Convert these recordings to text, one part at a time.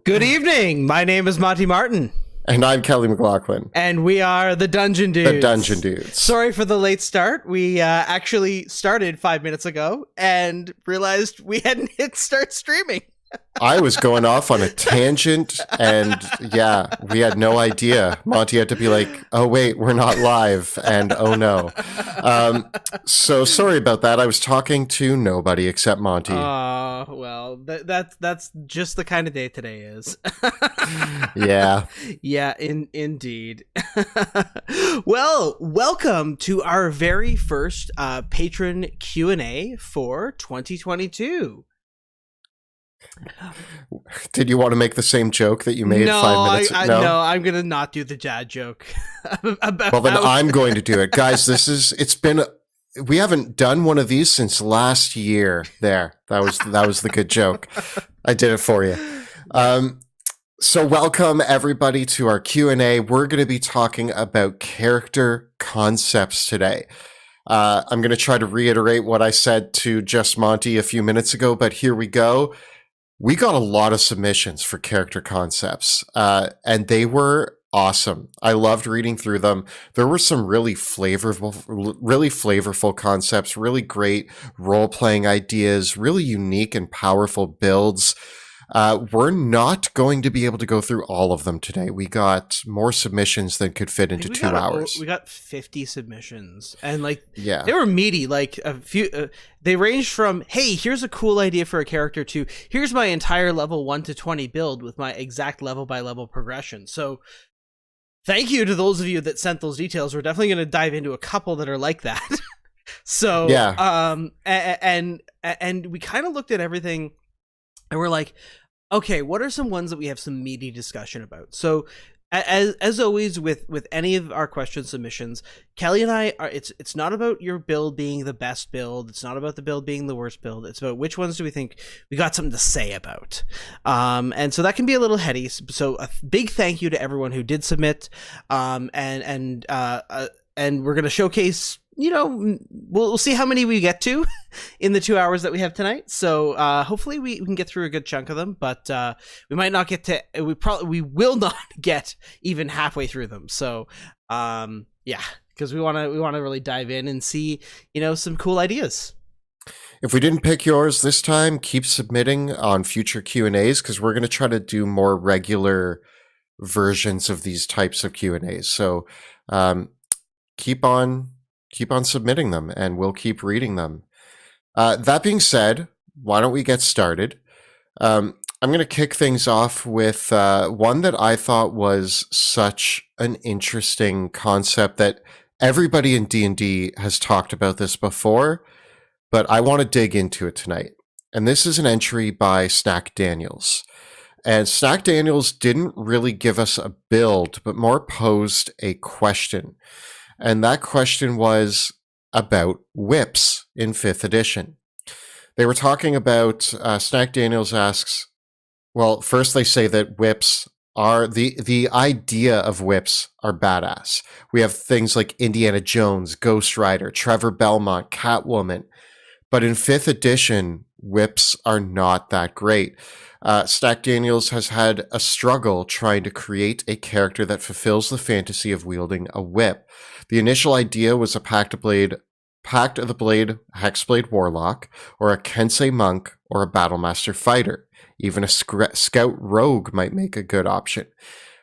Good evening. My name is Monty Martin. And I'm Kelly McLaughlin. And we are the Dungeon Dudes. The Dungeon Dudes. Sorry for the late start. We actually started 5 minutes ago and realized we hadn't hit start streaming. I was going off on a tangent, and yeah, we had no idea. Monty had to be like, oh, wait, we're not live, and oh, no. So sorry about that. I was talking to nobody except Monty. Well, that's just the kind of day today is. Yeah. Yeah, indeed. Well, welcome to our very first Patron Q&A for 2022. Did you want to make the same joke that you made 5 minutes ago? No, I'm going to not do the dad joke. Well, then I'm going to do it. Guys, we haven't done one of these since last year. There, that was the good joke. I did it for you. So welcome everybody to our Q&A. We're going to be talking about character concepts today. I'm going to try to reiterate what I said to Just Monty a few minutes ago, but here we go. We got a lot of submissions for character concepts, and they were awesome. I loved reading through them. There were some really flavorful concepts, really great role-playing ideas, really unique and powerful builds. We're not going to be able to go through all of them today. We got more submissions than could fit into 2 hours. We got 50 submissions, and yeah, they were meaty. Like a few, they ranged from, "Hey, here's a cool idea for a character," to "Here's my entire level 1 to 20 build with my exact level by level progression." So, thank you to those of you that sent those details. We're definitely going to dive into a couple that are like that. So, yeah, and we kind of looked at everything, and we're like, okay, what are some ones that we have some meaty discussion about? So, as always with any of our question submissions, Kelly and I are. It's not about your build being the best build. It's not about the build being the worst build. It's about which ones do we think we got something to say about. And so that can be a little heady. So a big thank you to everyone who did submit. And we're gonna showcase. We'll see how many we get to in the 2 hours that we have tonight. So hopefully we can get through a good chunk of them, but we might not get to. We will not get even halfway through them. So yeah, because we want to really dive in and see some cool ideas. If we didn't pick yours this time, keep submitting on future Q&As because we're going to try to do more regular versions of these types of Q&As. So keep on submitting them, and we'll keep reading them. That being said, why don't we get started? I'm going to kick things off with one that I thought was such an interesting concept that everybody in D&D has talked about this before, but I want to dig into it tonight. And this is an entry by Snack Daniels. And Snack Daniels didn't really give us a build, but more posed a question. And that question was about whips in 5th edition. They were talking about, Snack Daniels asks, well, first they say that whips are, the idea of whips are badass. We have things like Indiana Jones, Ghost Rider, Trevor Belmont, Catwoman. But in 5th edition, whips are not that great. Snack Daniels has had a struggle trying to create a character that fulfills the fantasy of wielding a whip. The initial idea was a Pact of the Blade Hex Blade Warlock, or a Kensei Monk, or a Battlemaster Fighter. Even a Scout Rogue might make a good option.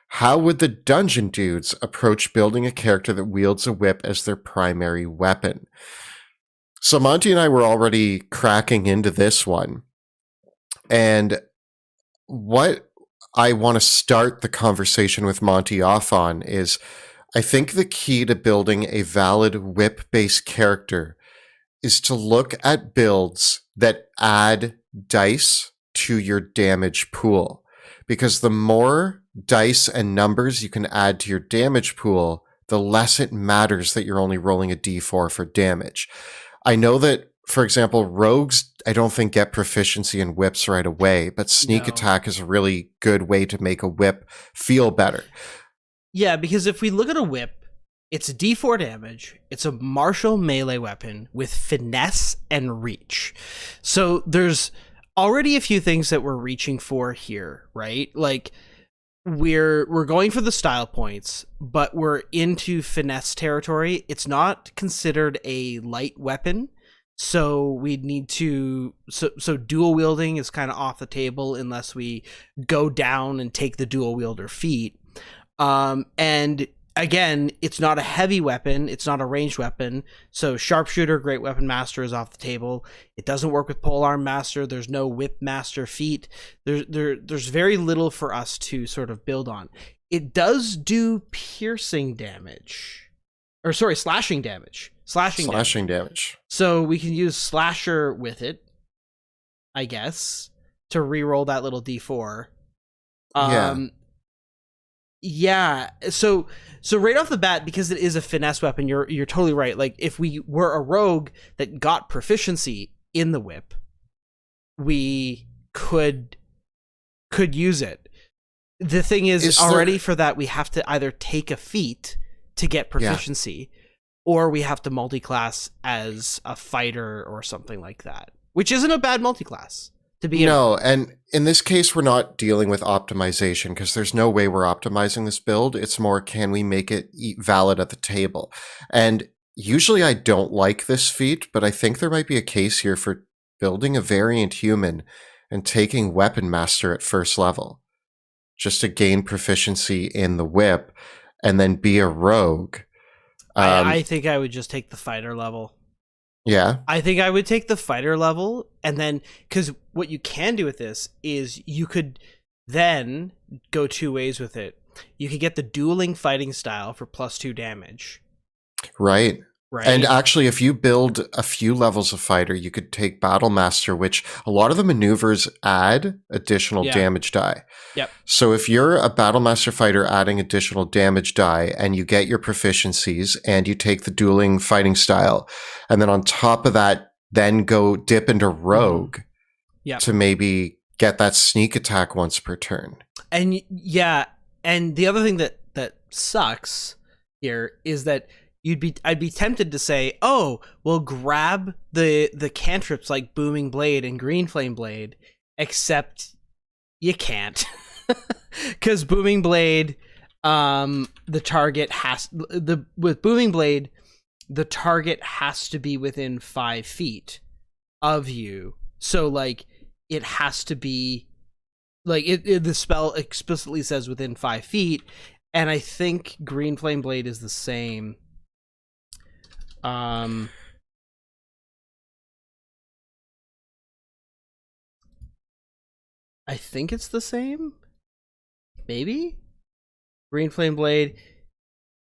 How would the Dungeon Dudes approach building a character that wields a whip as their primary weapon? So Monty and I were already cracking into this one. And what I want to start the conversation with Monty off on is, I think the key to building a valid whip-based character is to look at builds that add dice to your damage pool. Because the more dice and numbers you can add to your damage pool, the less it matters that you're only rolling a d4 for damage. I know that, for example, rogues, I don't think get proficiency in whips right away, but sneak attack is a really good way to make a whip feel better. Yeah, because if we look at a whip, it's a d4 damage. It's a martial melee weapon with finesse and reach. So there's already a few things that we're reaching for here, right? Like we're going for the style points, but we're into finesse territory. It's not considered a light weapon, so we need to so dual wielding is kind of off the table unless we go down and take the dual wielder feat. And again, it's not a heavy weapon, it's not a ranged weapon, so sharpshooter, great weapon master is off the table. It doesn't work with polearm master. There's no whip master feat. There's very little for us to sort of build on. It does do piercing damage, or sorry, slashing damage. Slashing damage. So we can use slasher with it, I guess, to reroll that little d4. Yeah. So right off the bat, because it is a finesse weapon, you're totally right. Like if we were a rogue that got proficiency in the whip, we could use it. The thing is already for that we have to either take a feat to get proficiency, or we have to multi-class as a fighter or something like that, which isn't a bad multi-class. And in this case, we're not dealing with optimization because there's no way we're optimizing this build. It's more, can we make it valid at the table? And usually I don't like this feat, but I think there might be a case here for building a variant human and taking Weapon Master at first level just to gain proficiency in the whip and then be a rogue. I think I would just take the fighter level. Yeah. I think I would take the fighter level, and then, because what you can do with this is you could then go two ways with it. You could get the dueling fighting style for +2 damage. Right. And actually, if you build a few levels of fighter, you could take Battle Master, which a lot of the maneuvers add additional damage die. Yep. So if you're a Battle Master fighter adding additional damage die and you get your proficiencies and you take the dueling fighting style, and then on top of that, then go dip into rogue to maybe get that sneak attack once per turn. And and the other thing that sucks here is that I'd be tempted to say, oh, well, grab the cantrips like Booming Blade and Green Flame Blade, except you can't. Because Booming Blade, with Booming Blade, the target has to be within 5 feet of you. So like it has to be like the spell explicitly says within 5 feet, and I think Green Flame Blade is the same. I think it's the same. Maybe Green Flame Blade.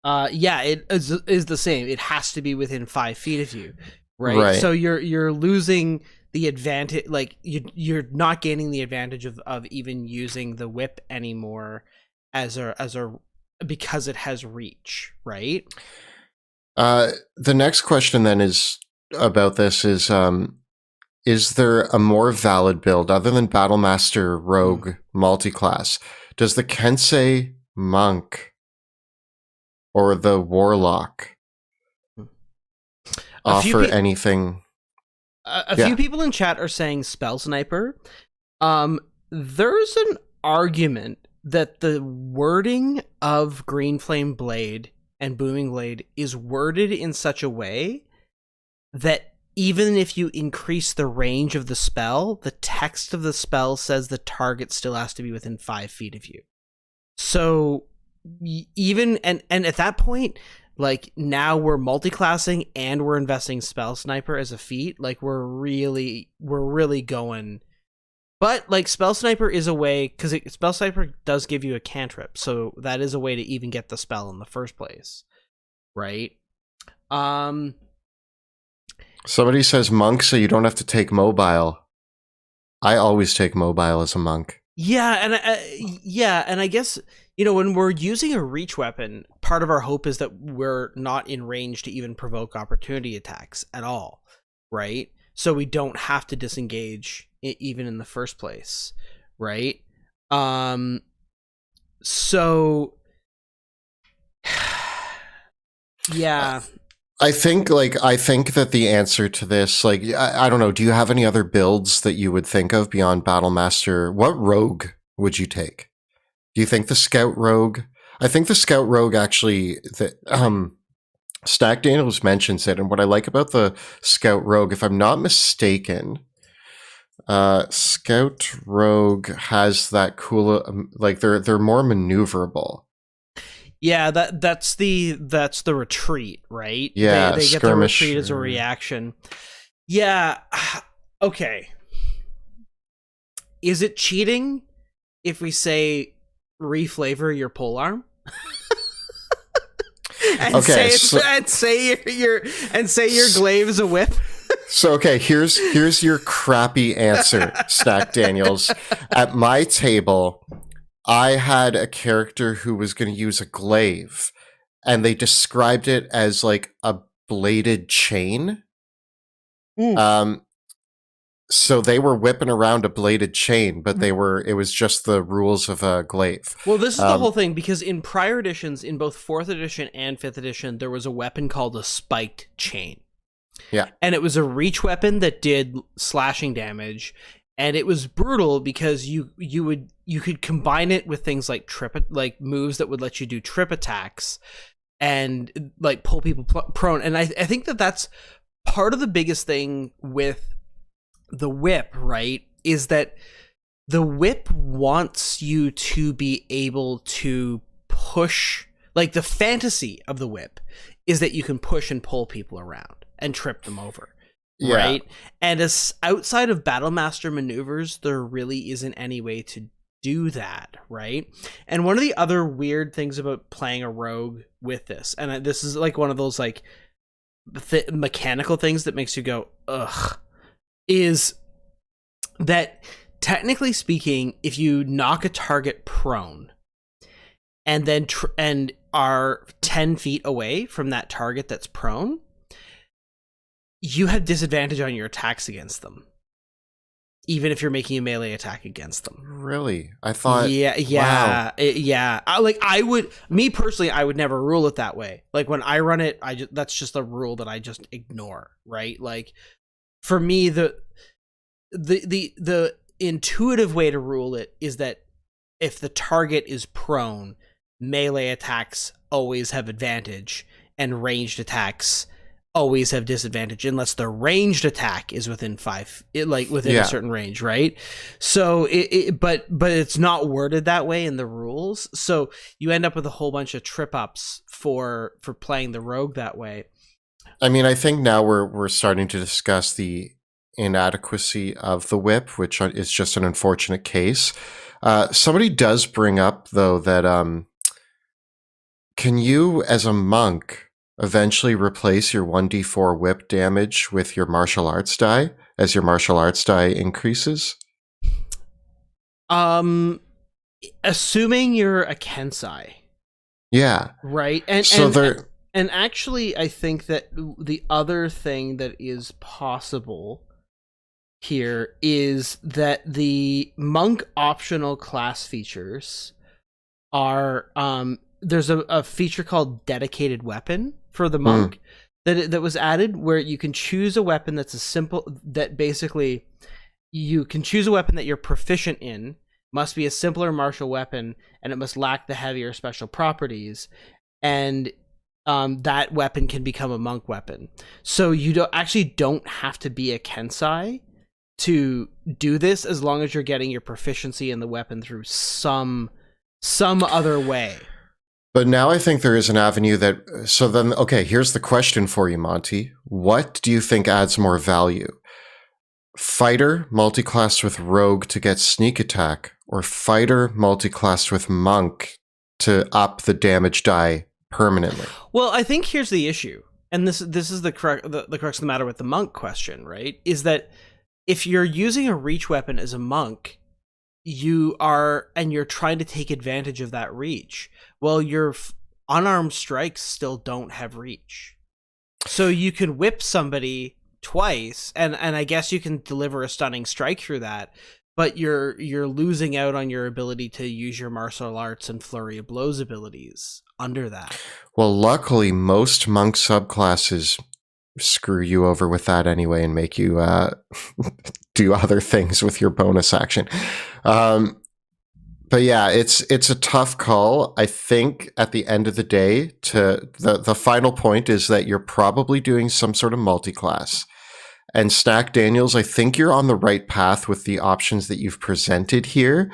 It is the same. It has to be within 5 feet of you, right? So you're losing the advantage. Like you're not gaining the advantage of even using the whip anymore as a because it has reach, right? The next question then is about this is there a more valid build other than Battle Master Rogue multiclass? Does the Kensei Monk or the Warlock offer anything? A few people in chat are saying Spell Sniper. There's an argument that the wording of Green Flame Blade and Booming Blade is worded in such a way that even if you increase the range of the spell, the text of the spell says the target still has to be within 5 feet of you. So even and at that point, like now we're multi-classing and we're investing Spell Sniper as a feat. Like we're really going. But like Spell Sniper is a way, because Spell Sniper does give you a cantrip, so that is a way to even get the spell in the first place, right? Somebody says monk, so you don't have to take mobile. I always take mobile as a monk. Yeah, and I guess when we're using a reach weapon, part of our hope is that we're not in range to even provoke opportunity attacks at all, right? So we don't have to disengage even in the first place, right? So yeah, I think that the answer to this, like, I don't know, do you have any other builds that you would think of beyond Battlemaster? What rogue would you take? Do you think the Scout Rogue? I think the Scout Rogue actually, Stack Daniels mentions it, and what I like about the Scout Rogue, if I'm not mistaken, Scout Rogue has that cool, like they're more maneuverable. Yeah, that's the retreat, right? Yeah, they get the retreat as a reaction. Yeah, okay. Is it cheating if we say reflavor your polearm? and say your glaive is a whip? So okay, here's your crappy answer, Stack Daniels. At my table, I had a character who was going to use a glaive, and they described it as like a bladed chain. So they were whipping around a bladed chain, but it was just the rules of a glaive. Well, this is the whole thing, because in prior editions, in both 4th edition and 5th edition, there was a weapon called a spiked chain. Yeah. And it was a reach weapon that did slashing damage, and it was brutal because you could combine it with things like like moves that would let you do trip attacks and like pull people prone. And I think that's part of the biggest thing with the whip, right, is that the whip wants you to be able to push. Like, the fantasy of the whip is that you can push and pull people around and trip them over. Yeah. Right? And as outside of Battlemaster maneuvers, there really isn't any way to do that, right? And one of the other weird things about playing a rogue with this, and this is like one of those like mechanical things that makes you go, ugh, is that technically speaking, if you knock a target prone and then and are 10 feet away from that target that's prone, you have disadvantage on your attacks against them, even if you're making a melee attack against them. Really? I thought... Yeah. I would never rule it that way. Like, when I run it, that's just a rule that I just ignore, right? Like, for me, the intuitive way to rule it is that if the target is prone, melee attacks always have advantage, and ranged attacks always have disadvantage unless the ranged attack is within a certain range, right? So but it's not worded that way in the rules, so you end up with a whole bunch of trip ups for playing the rogue that way. I mean, I think now we're starting to discuss the inadequacy of the whip, which is just an unfortunate case. Somebody does bring up, though, that can you, as a monk, eventually replace your 1d4 whip damage with your martial arts die as your martial arts die increases? Assuming you're a Kensai. Yeah. Right? And actually, I think that the other thing that is possible here is that the monk optional class features are there's a feature called dedicated weapon for the monk that was added, where you can choose a weapon basically you can choose a weapon that you're proficient in, must be a simpler martial weapon, and it must lack the heavier special properties, and that weapon can become a monk weapon. So you don't have to be a Kensai to do this, as long as you're getting your proficiency in the weapon through some other way. But now I think there is an avenue okay, here's the question for you, Monty. What do you think adds more value? Fighter multiclassed with rogue to get sneak attack, or fighter multiclassed with monk to up the damage die permanently? Well, I think here's the issue, and this is the crux of the matter with the monk question, right? Is that if you're using a reach weapon as a monk, you're trying to take advantage of that reach. Well, your unarmed strikes still don't have reach, so you can whip somebody twice, and I guess you can deliver a stunning strike through that. but you're losing out on your ability to use your martial arts and flurry of blows abilities under that. Well, luckily, most monk subclasses screw you over with that anyway and make you do other things with your bonus action. But yeah, it's a tough call. I think at the end of the day, the final point is that you're probably doing some sort of multi-class. And Snack Daniels, I think you're on the right path with the options that you've presented here.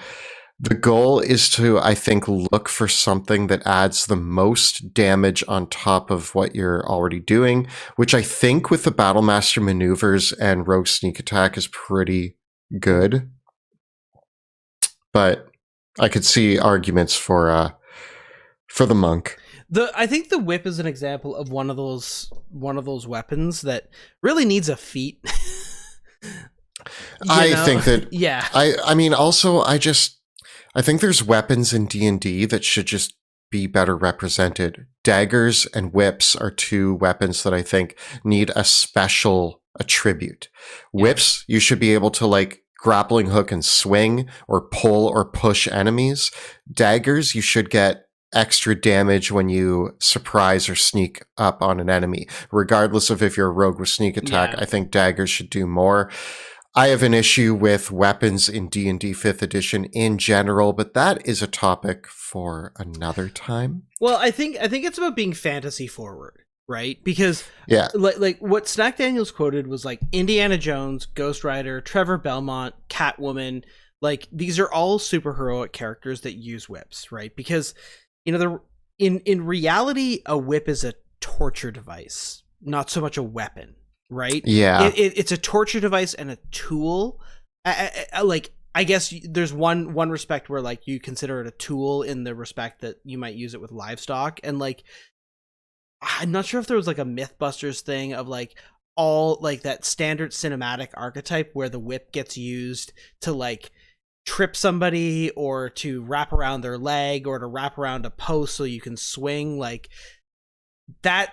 The goal is to, I think, look for something that adds the most damage on top of what you're already doing, which I think with the Battlemaster maneuvers and Rogue Sneak Attack is pretty good. But I could see arguments for the monk. I think the whip is an example of one of those weapons that really needs a feat. I think that yeah. I mean also I think there's weapons in D&D that should just be better represented. Daggers and whips are two weapons that I think need a special attribute. Whips, you should be able to like grappling hook and swing or pull or push enemies. Daggers, you should get extra damage when you surprise or sneak up on an enemy. Regardless of if you're a rogue with sneak attack, I think daggers should do more. I have an issue with weapons in D&D 5th edition in general, but that is a topic for another time. Well, I think it's about being fantasy forward, right? Because like what Snack Daniels quoted was like Indiana Jones, Ghost Rider, Trevor Belmont, Catwoman. Like these are all superheroic characters that use whips, right? Because in reality, a whip is a torture device, not so much a weapon, right? Yeah, it's a torture device and a tool. I guess there's one respect where like you consider it a tool in the respect that you might use it with livestock, and like I'm not sure if there was like a Mythbusters thing of like all like that standard cinematic archetype where the whip gets used to like trip somebody or to wrap around their leg or to wrap around a post so you can swing. Like that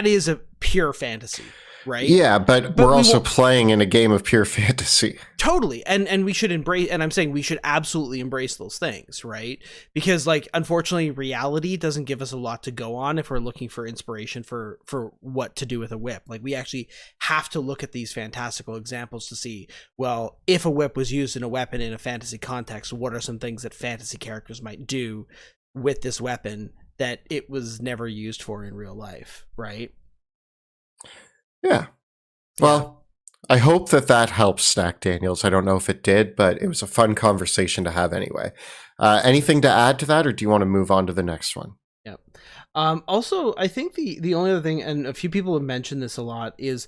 is a pure fantasy, right? Yeah, but we're also playing in a game of pure fantasy. Totally. And we should embrace, and I'm saying we should absolutely embrace those things, right? Because like unfortunately reality doesn't give us a lot to go on if we're looking for inspiration for what to do with a whip. Like we actually have to look at these fantastical examples to see, well, if a whip was used in a weapon in a fantasy context, what are some things that fantasy characters might do with this weapon that it was never used for in real life, right? Yeah. Well, I hope that helps, Snack Daniels. I don't know if it did, but it was a fun conversation to have anyway. Anything to add to that, or do you want to move on to the next one? Yeah. Also, I think the only other thing, and a few people have mentioned this a lot, is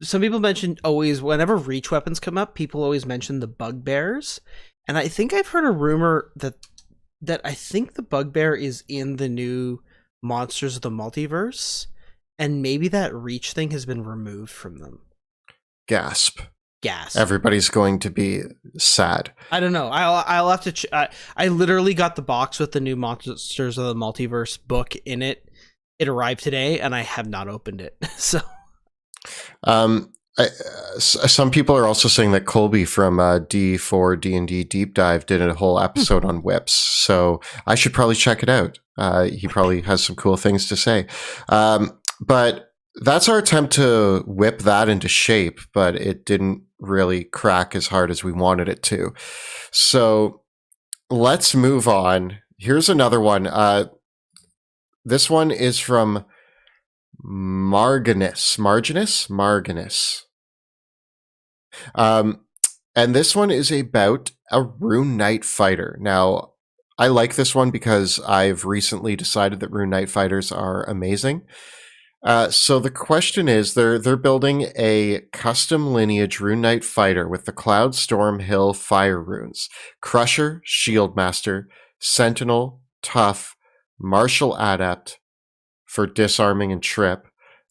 some people mentioned always, whenever reach weapons come up, people always mention the bugbears. And I think I've heard a rumor that I think the bugbear is in the new Monsters of the Multiverse, and maybe that reach thing has been removed from them. Gasp. Gasp. Everybody's going to be sad. I don't know. I'll have to. I literally got the box with the new Monsters of the Multiverse book in it. It arrived today, and I have not opened it. So, some people are also saying that Colby from D4 D&D Deep Dive did a whole episode on whips. So I should probably check it out. He probably has some cool things to say. But that's our attempt to whip that into shape, but it didn't really crack as hard as we wanted it to. So let's move on. Here's another one. This one is from Marginus. And this one is about a Rune Knight fighter. Now, I like this one because I've recently decided that Rune Knight fighters are amazing. So the question is, they're building a custom lineage Rune Knight fighter with the Cloud Storm Hill fire runes: Crusher, Shieldmaster, Sentinel, Tough, Martial Adept for disarming and trip,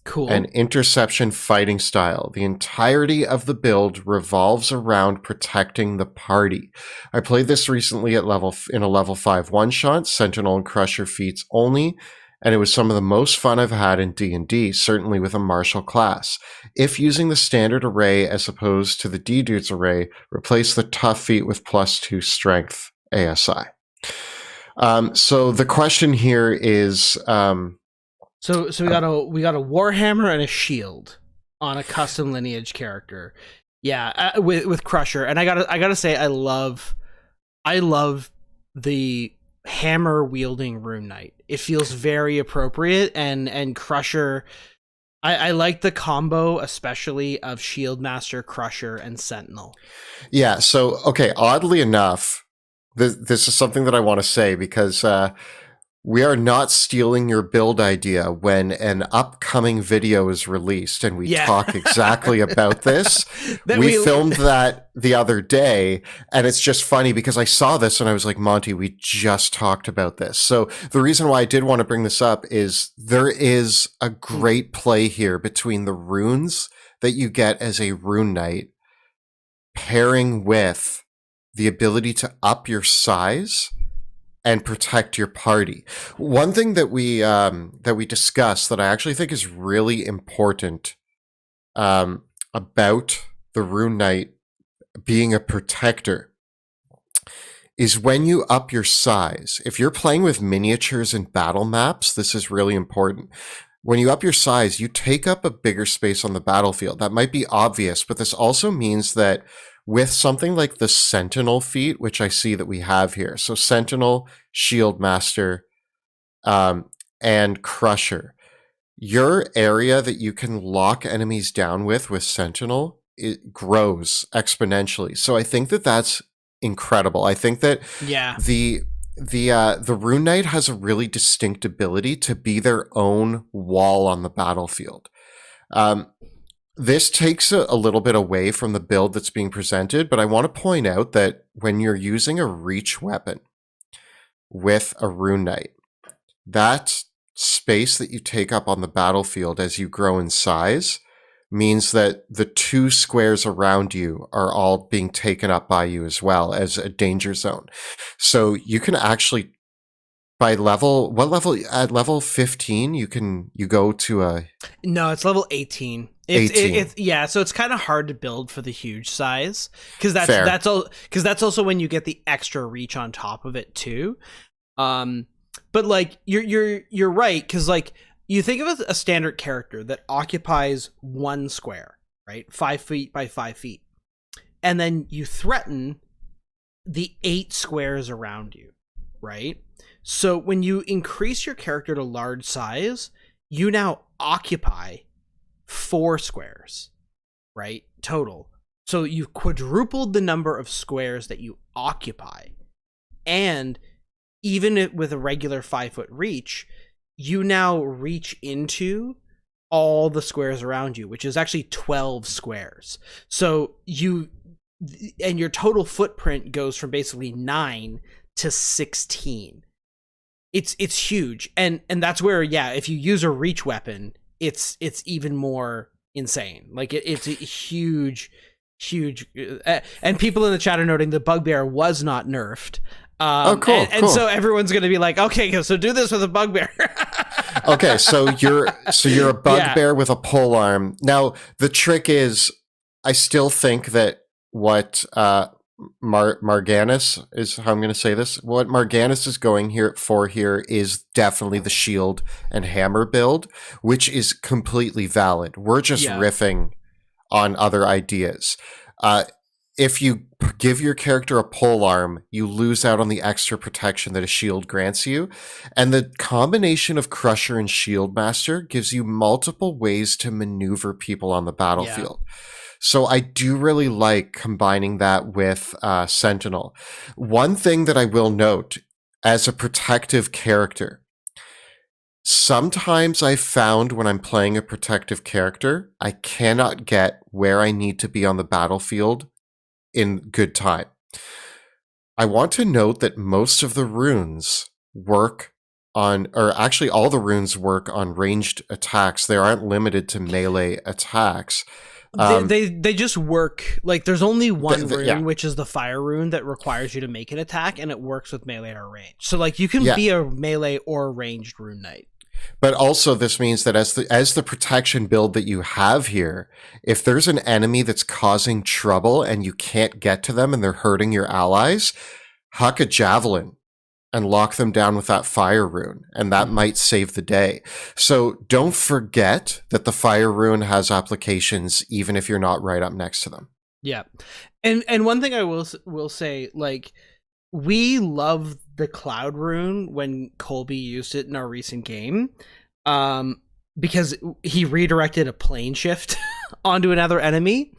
cool, and Interception fighting style. The entirety of the build revolves around protecting the party. I played this recently in a level 5 one-shot, Sentinel and Crusher feats only, and it was some of the most fun I've had in D&D, certainly with a martial class. If using the standard array as opposed to the D-Dudes array, replace the tough feat with +2 strength ASI. So the question here is... So we got a Warhammer and a shield on a custom lineage character. Yeah, with Crusher. And I gotta say, I love the hammer wielding Rune Knight. It feels very appropriate, and Crusher, I like the combo, especially of Shield Master, Crusher, and Sentinel. Yeah, so okay, oddly enough, this is something that I want to say, because we are not stealing your build idea when an upcoming video is released and we talk exactly about this. we filmed that the other day, and it's just funny because I saw this and I was like, Monty, we just talked about this. So the reason why I did want to bring this up is there is a great play here between the runes that you get as a Rune Knight pairing with the ability to up your size and protect your party. One thing that we discussed that I actually think is really important about the Rune Knight being a protector is when you up your size. If you're playing with miniatures and battle maps, this is really important. When you up your size, you take up a bigger space on the battlefield. That might be obvious, but this also means that with something like the Sentinel feat, which I see that we have here. So Sentinel, Shield Master, and Crusher. Your area that you can lock enemies down with Sentinel, it grows exponentially. So I think that that's incredible. I think that the Rune Knight has a really distinct ability to be their own wall on the battlefield. This takes a little bit away from the build that's being presented, but I want to point out that when you're using a reach weapon with a Rune Knight, that space that you take up on the battlefield as you grow in size means that the 2 squares around you are all being taken up by you as well as a danger zone. So you can actually, by level, what level? At level 15, you go to a... No, it's level 18. So it's kind of hard to build for the huge size, because that's also when you get the extra reach on top of it too. But like you're right, because like you think of a standard character that occupies 1 square, right, 5 feet by 5 feet, and then you threaten the 8 squares around you, right? So when you increase your character to large size, you now occupy 4 squares, right, total. So you've quadrupled the number of squares that you occupy. And even with a regular 5-foot reach, you now reach into all the squares around you, which is actually 12 squares. So your total footprint goes from basically 9 to 16. It's huge. And that's where, if you use a reach weapon, it's even more insane. Like it's a huge, and people in the chat are noting the Bugbear was not nerfed. Cool. So everyone's going to be like, okay, so do this with a Bugbear. Okay, so you're a Bugbear with a polearm. Now the trick is, I still think that what Marganis is how I'm going to say this. What Marganis is going here is definitely the shield and hammer build, which is completely valid. We're just riffing on other ideas. If you give your character a polearm, you lose out on the extra protection that a shield grants you. And the combination of Crusher and Shield Master gives you multiple ways to maneuver people on the battlefield. So I do really like combining that with Sentinel. One thing that I will note, as a protective character, sometimes I've found when I'm playing a protective character, I cannot get where I need to be on the battlefield in good time. I want to note that most of the runes work on, or actually all the runes work on ranged attacks. They aren't limited to melee attacks. They just work, like there's only one rune, which is the fire rune, that requires you to make an attack, and it works with melee or range. So like you can be a melee or ranged Rune Knight. But also this means that as the protection build that you have here, if there's an enemy that's causing trouble and you can't get to them and they're hurting your allies, huck a javelin and lock them down with that fire rune, and that might save the day. So don't forget that the fire rune has applications even if you're not right up next to them. Yeah. And one thing I will say, like, we love the cloud rune when Colby used it in our recent game, because he redirected a plane shift onto another enemy.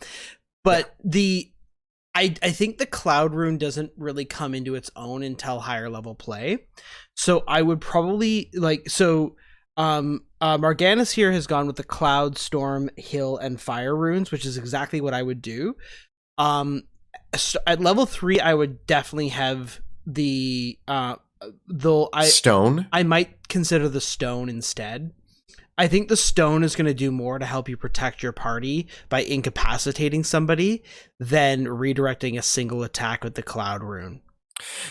But I think the cloud rune doesn't really come into its own until higher level play. So I would probably Morganis here has gone with the cloud, storm, hill, and fire runes, which is exactly what I would do. At level 3, I would definitely have the stone. I might consider the stone instead. I think the stone is going to do more to help you protect your party by incapacitating somebody than redirecting a single attack with the cloud rune.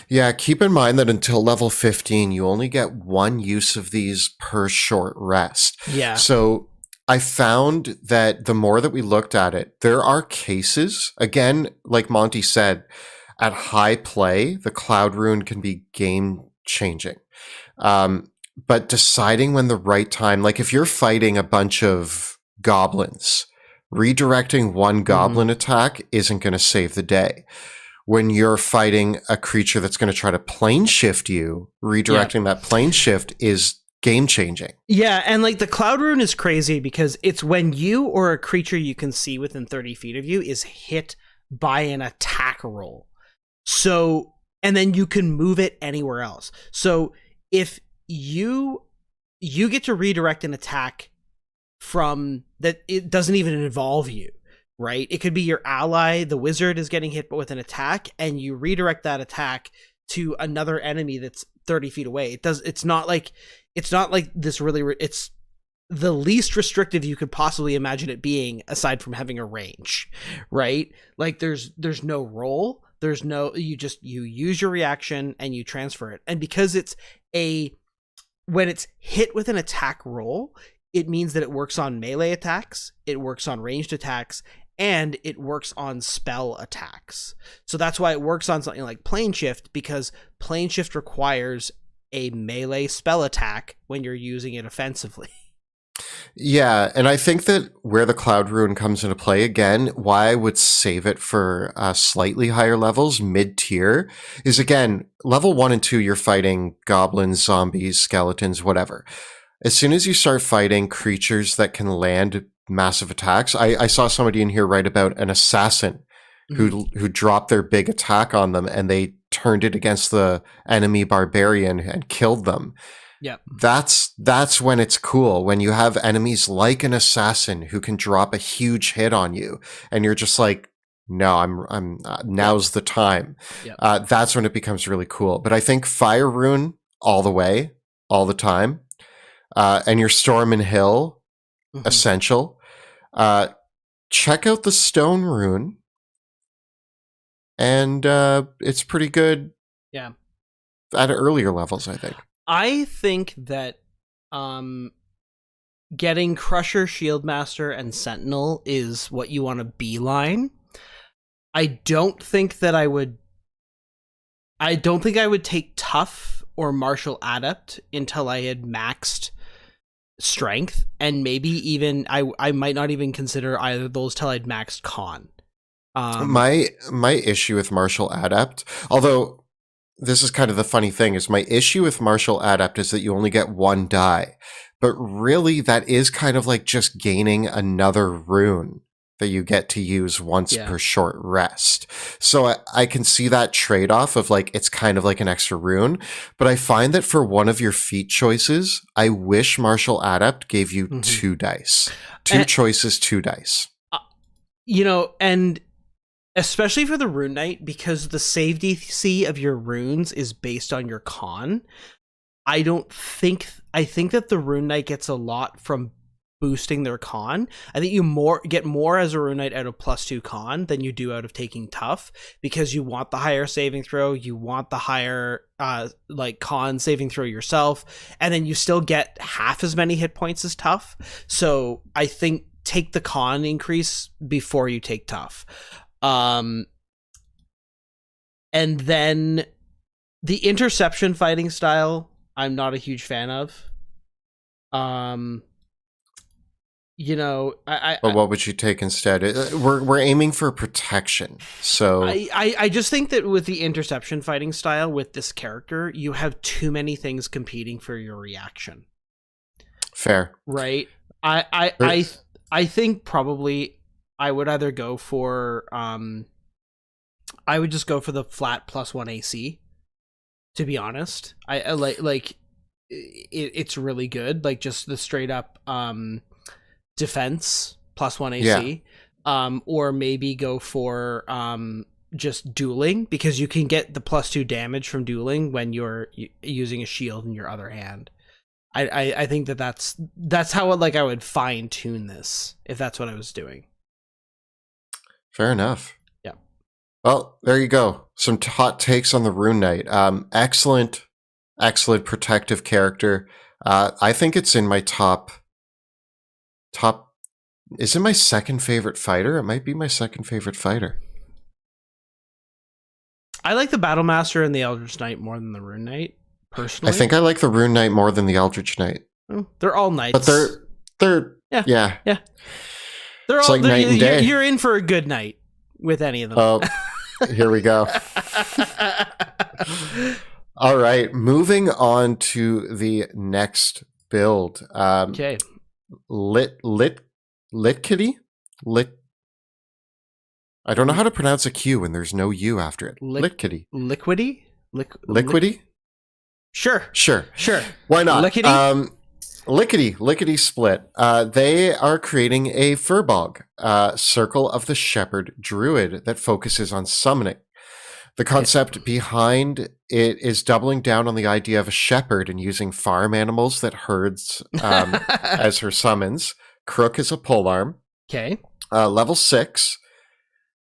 Yeah, keep in mind that until level 15, you only get one use of these per short rest. Yeah. So I found that the more that we looked at it, there are cases, again, like Monty said, at high play, the cloud rune can be game changing. But deciding when the right time, like if you're fighting a bunch of goblins, redirecting one goblin attack isn't going to save the day. When you're fighting a creature that's going to try to plane shift you, redirecting that plane shift is game changing. Yeah, and like the cloud rune is crazy because it's when you or a creature you can see within 30 feet of you is hit by an attack roll. So, and then you can move it anywhere else. So if you get to redirect an attack from that, it doesn't even involve you, right? It could be your ally, the wizard is getting hit with an attack, and you redirect that attack to another enemy that's 30 feet away. It's not like this really, it's the least restrictive you could possibly imagine it being, aside from having a range, right? Like there's no roll, there's no, you use your reaction and you transfer it. And because when it's hit with an attack roll, it means that it works on melee attacks, it works on ranged attacks, and it works on spell attacks. So that's why it works on something like plane shift, because plane shift requires a melee spell attack when you're using it offensively. Yeah, and I think that where the cloud rune comes into play, again, why I would save it for slightly higher levels, mid-tier, is again, level 1 and 2, you're fighting goblins, zombies, skeletons, whatever. As soon as you start fighting creatures that can land massive attacks, I saw somebody in here write about an assassin who dropped their big attack on them and they turned it against the enemy barbarian and killed them. Yeah, that's when it's cool, when you have enemies like an assassin who can drop a huge hit on you, and you're just like, no, I'm now's the time. Yep. That's when it becomes really cool. But I think fire rune all the way, all the time, and your storm and hill essential. Check out the stone rune, and it's pretty good. Yeah, at earlier levels, I think. I think that getting Crusher, Shieldmaster, and Sentinel is what you want to beeline. I don't think I would take Tough or Martial Adept until I had maxed Strength, and maybe even I might not even consider either of those till I'd maxed Con. My issue with Martial Adept, although this is kind of the funny thing, is my issue with Martial Adept is that you only get one die. But really, that is kind of like just gaining another rune that you get to use once per short rest. So I can see that trade-off of like, it's kind of like an extra rune. But I find that for one of your feat choices, I wish Martial Adept gave you 2 dice. Two choices, 2 dice. And especially for the Rune Knight, because the save DC of your runes is based on your con. I think that the Rune Knight gets a lot from boosting their con. I think you get more as a Rune Knight out of +2 con than you do out of taking tough, because you want the higher saving throw, you want the higher like con saving throw yourself, and then you still get half as many hit points as tough. So I think take the con increase before you take tough. And then the interception fighting style, I'm not a huge fan of. You know, But what would you take instead? We're aiming for protection, so I just think that with the interception fighting style with this character, you have too many things competing for your reaction. Fair, right? I think probably I would either go for I would just go for the flat +1 AC. To be honest, I like it's really good. Like just the straight up defense +1 AC, or maybe go for just dueling, because you can get the +2 damage from dueling when you're using a shield in your other hand. I think that's how I would fine tune this if that's what I was doing. Fair enough. Yeah. Well, there you go. Some hot takes on the Rune Knight. Excellent protective character. I think it's in my top. Is it my second favorite fighter? It might be my second favorite fighter. I like the Battle Master and the Eldritch Knight more than the Rune Knight, personally. I think I like the Rune Knight more than the Eldritch Knight. Well, they're all knights. But they're yeah. They're it's all like night and day. You're in for a good night with any of them. Oh, here we go. All right, moving on to the next build. Okay. Lit kitty? I don't know how to pronounce a Q when there's no U after it. Lit kitty. Liquidy? Liquidy? Sure. Why not? Lickety? Lickety split. They are creating a Furbog, Circle of the Shepherd Druid that focuses on summoning. The concept behind it is doubling down on the idea of a shepherd and using farm animals that herds as her summons. Crook is a polearm. Okay. Level 6.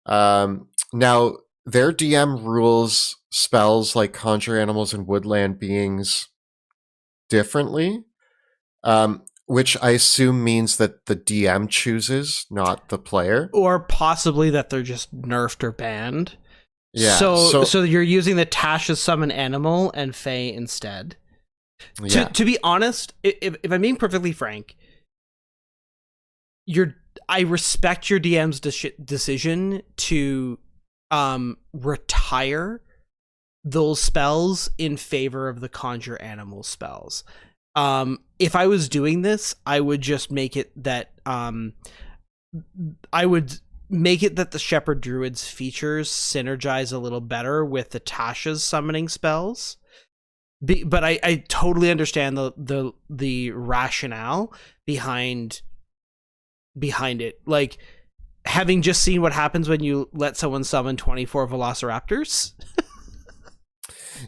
Now, their DM rules spells like conjure animals and woodland beings differently, which I assume means that the DM chooses, not the player. Or possibly that they're just nerfed or banned. Yeah. So you're using the Tasha's summon animal and Fae instead. Yeah. To be honest, if I'm being perfectly frank, I respect your DM's decision to retire those spells in favor of the conjure animal spells. If I was doing this, I would just make it that the Shepherd Druid's features synergize a little better with the Tasha's summoning spells. But I totally understand the rationale behind it. Like, having just seen what happens when you let someone summon 24 Velociraptors.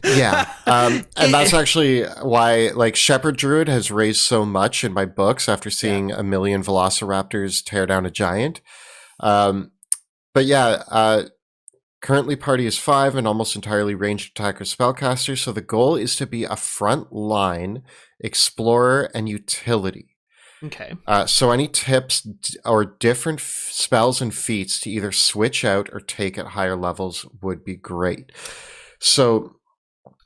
Yeah. And that's actually why, like, Shepherd Druid has raised so much in my books after seeing a million Velociraptors tear down a giant. But yeah, currently party is 5 and almost entirely ranged attacker spellcaster. So the goal is to be a front line explorer and utility. Okay. So any tips or different spells and feats to either switch out or take at higher levels would be great. So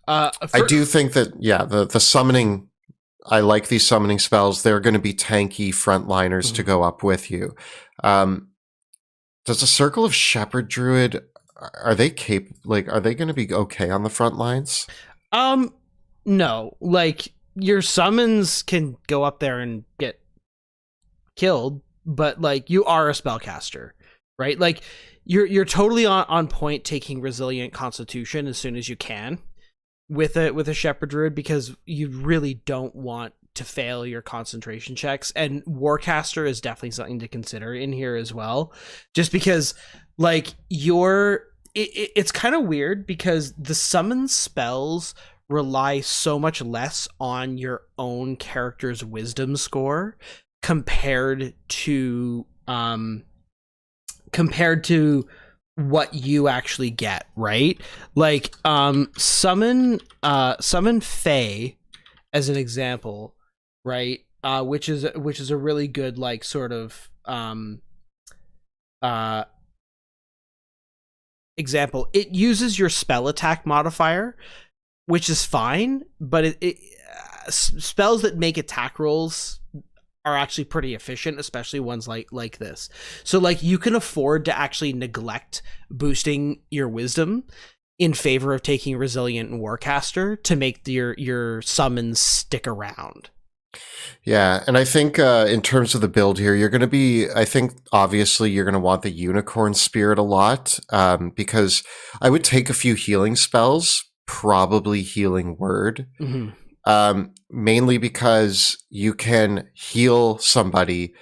I do think that, the summoning, I like these summoning spells. They're going to be tanky frontliners to go up with you. Does the Circle of Shepherd Druid, are they going to be okay on the front lines? No. Like, your summons can go up there and get killed, but like, you are a spellcaster, right? Like, you're totally on point taking Resilient Constitution as soon as you can with a Shepherd Druid, because you really don't want to fail your concentration checks. And Warcaster is definitely something to consider in here as well, just because, like, it's kind of weird because the summon spells rely so much less on your own character's wisdom score compared to what you actually get, right? Like summon Fae as an example, right? Which is a really good like sort of example. It uses your spell attack modifier, which is fine, but spells that make attack rolls are actually pretty efficient, especially ones like this. So like you can afford to actually neglect boosting your wisdom in favor of taking resilient and warcaster to make your summons stick around. Yeah, and I think in terms of the build here, you're going to be, I think, obviously, you're going to want the Unicorn Spirit a lot, because I would take a few healing spells, probably Healing Word, mainly because you can heal somebody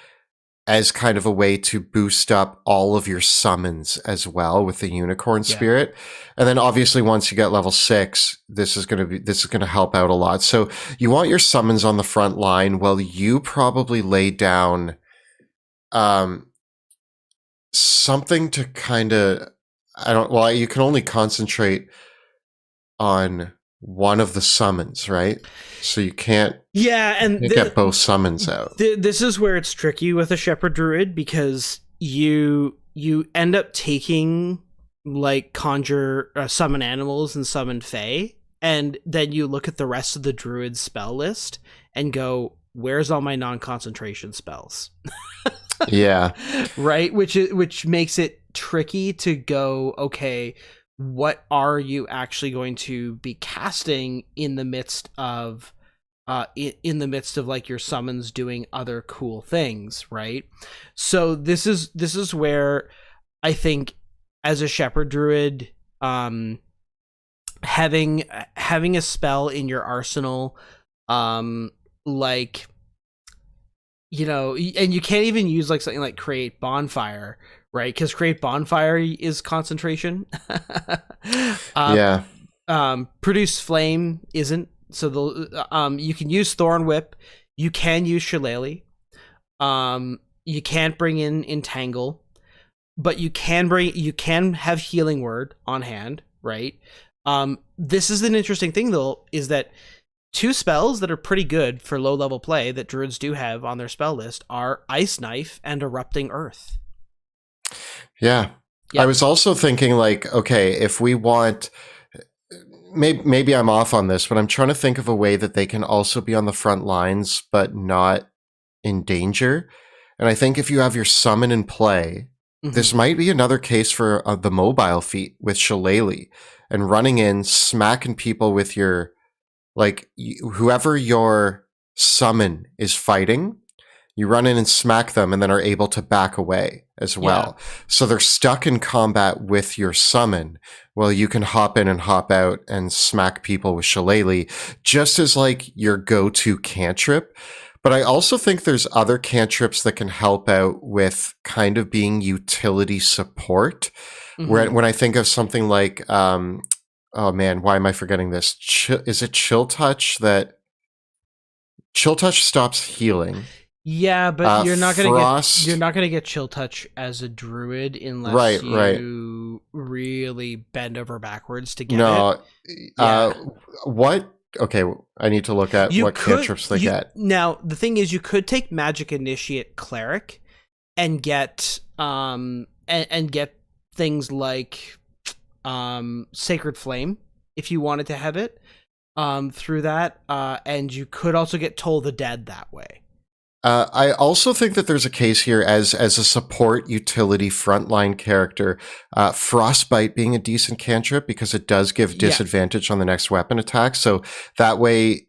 as kind of a way to boost up all of your summons as well with the Unicorn Spirit. And then obviously once you get level 6, this is going to help out a lot. So you want your summons on the front line while you probably lay down something to kind of, you can only concentrate on one of the summons, right? So you can't get both summons out. This is where it's tricky with a Shepherd Druid, because you end up taking like conjure summon animals and summon Fae, and then you look at the rest of the Druid spell list and go, where's all my non-concentration spells? Yeah. Right? Which makes it tricky to go, okay, what are you actually going to be casting in the midst of like your summons doing other cool things, right? So this is where I think as a Shepherd Druid, having a spell in your arsenal, like, you know, and you can't even use like something like Create Bonfire, right? Because Create Bonfire is concentration. Produce Flame isn't. So you can use Thorn Whip, you can use Shillelagh, you can't bring in Entangle, but you can have Healing Word on hand, right? This is an interesting thing though, is that 2 spells that are pretty good for low level play that Druids do have on their spell list are Ice Knife and Erupting Earth. Yeah. I was also thinking like, okay, if we want, maybe I'm off on this, but I'm trying to think of a way that they can also be on the front lines, but not in danger. And I think if you have your summon in play, this might be another case for the mobile feat with Shillelagh and running in, smacking people with your, like, whoever your summon is fighting, you run in and smack them and then are able to back away as well. Yeah. So they're stuck in combat with your summon. Well, you can hop in and hop out and smack people with Shillelagh just as like your go-to cantrip. But I also think there's other cantrips that can help out with kind of being utility support. When I think of something like, oh man, why am I forgetting this? Is it Chill Touch? That Chill Touch stops healing. Yeah, but you're not gonna get Chill Touch as a Druid unless you really bend over backwards to get it. What? Okay, I need to look at what cantrips they get. Now, the thing is, you could take Magic Initiate Cleric and get and get things like Sacred Flame if you wanted to have it through that, and you could also get Toll the Dead that way. I also think that there's a case here as a support utility frontline character, Frostbite being a decent cantrip because it does give disadvantage on the next weapon attack. So that way,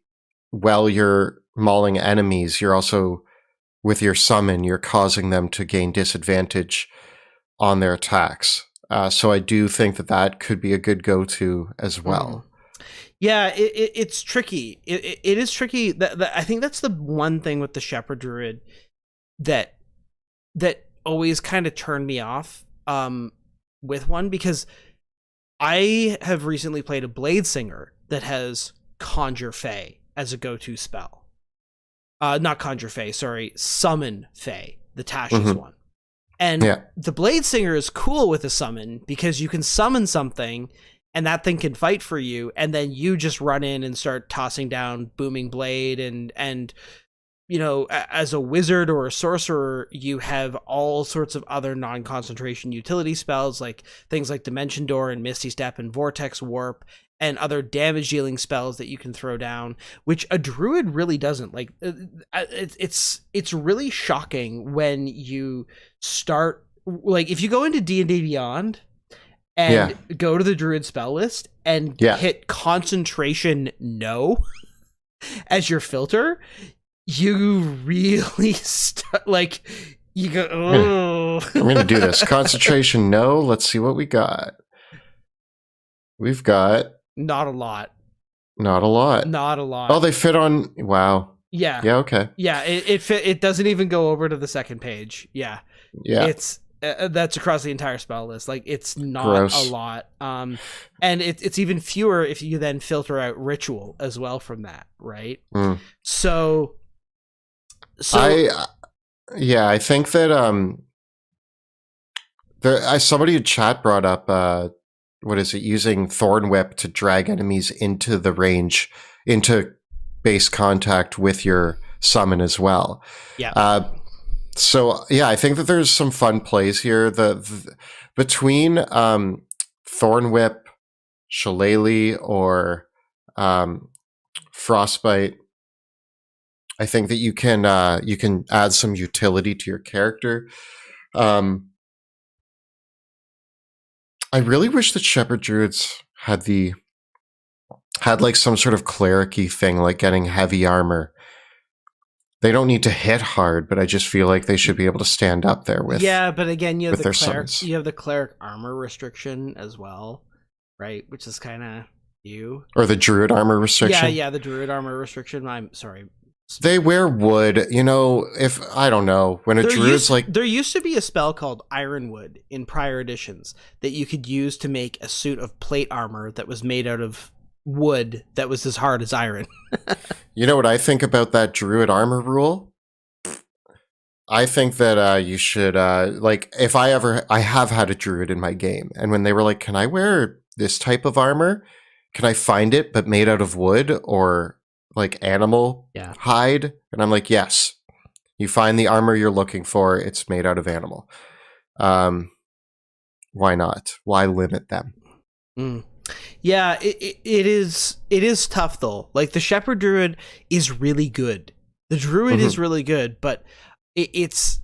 while you're mauling enemies, you're also, with your summon, you're causing them to gain disadvantage on their attacks. So I do think that could be a good go-to as well. Yeah, it's tricky. It is tricky. That I think that's the one thing with the Shepherd Druid that always kind of turned me off with one, because I have recently played a Blade Singer that has Conjure Fae as a go-to spell. not conjure Fae, sorry, summon Fae, the Tasha's Mhm. one. And Yeah. the Blade Singer is cool with a summon because you can summon something and that thing can fight for you, and then you just run in and start tossing down booming blade, and you know, as a wizard or a sorcerer, you have all sorts of other non-concentration utility spells, like things like Dimension Door and Misty Step and Vortex Warp, and other damage dealing spells that you can throw down, which a druid really doesn't. Like, it's really shocking when you start, like, if you go into D&D Beyond and go to the druid spell list and hit concentration no as your filter, you really like, you go, oh. I'm going to do this. Concentration, no. Let's see what we got. We've got... Not a lot. Not a lot. Not a lot. Oh, they fit on... Wow. Yeah. Yeah, okay. Yeah, it doesn't even go over to the second page. Yeah. Yeah. It's... that's across the entire spell list. Like, it's not Gross. a lot. And it's even fewer if you then filter out ritual as well from that, right? Mm. So I think that somebody in chat brought up what is it, using Thorn Whip to drag enemies into the range, into base contact with your summon as well. Yeah. So yeah, I think that there's some fun plays here. Between Thorn Whip, Shillelagh, or Frostbite, I think that you can add some utility to your character. I really wish that Shepherd Druids had like some sort of cleric-y thing, like getting heavy armor. They don't need to hit hard, but I just feel like they should be able to stand up there with. Yeah, but again, you have the cleric, summons. you have the cleric armor restriction as well, right? Which is kind of or the Druid armor restriction. Yeah, the Druid armor restriction. I'm sorry. They wear wood, you know. If I don't know, when a druid's like, there used to be a spell called Ironwood in prior editions that you could use to make a suit of plate armor that was made out of wood that was as hard as iron. You know what I think about that Druid armor rule? I think that you should like, if I have had a Druid in my game, and when they were like, "Can I wear this type of armor? Can I find it but made out of wood or like animal hide?" And I'm like, yes. You find the armor you're looking for, it's made out of animal. Why not? Why limit them? Yeah, it is tough though. Like, the Shepherd Druid is really good. The Druid is really good, but it's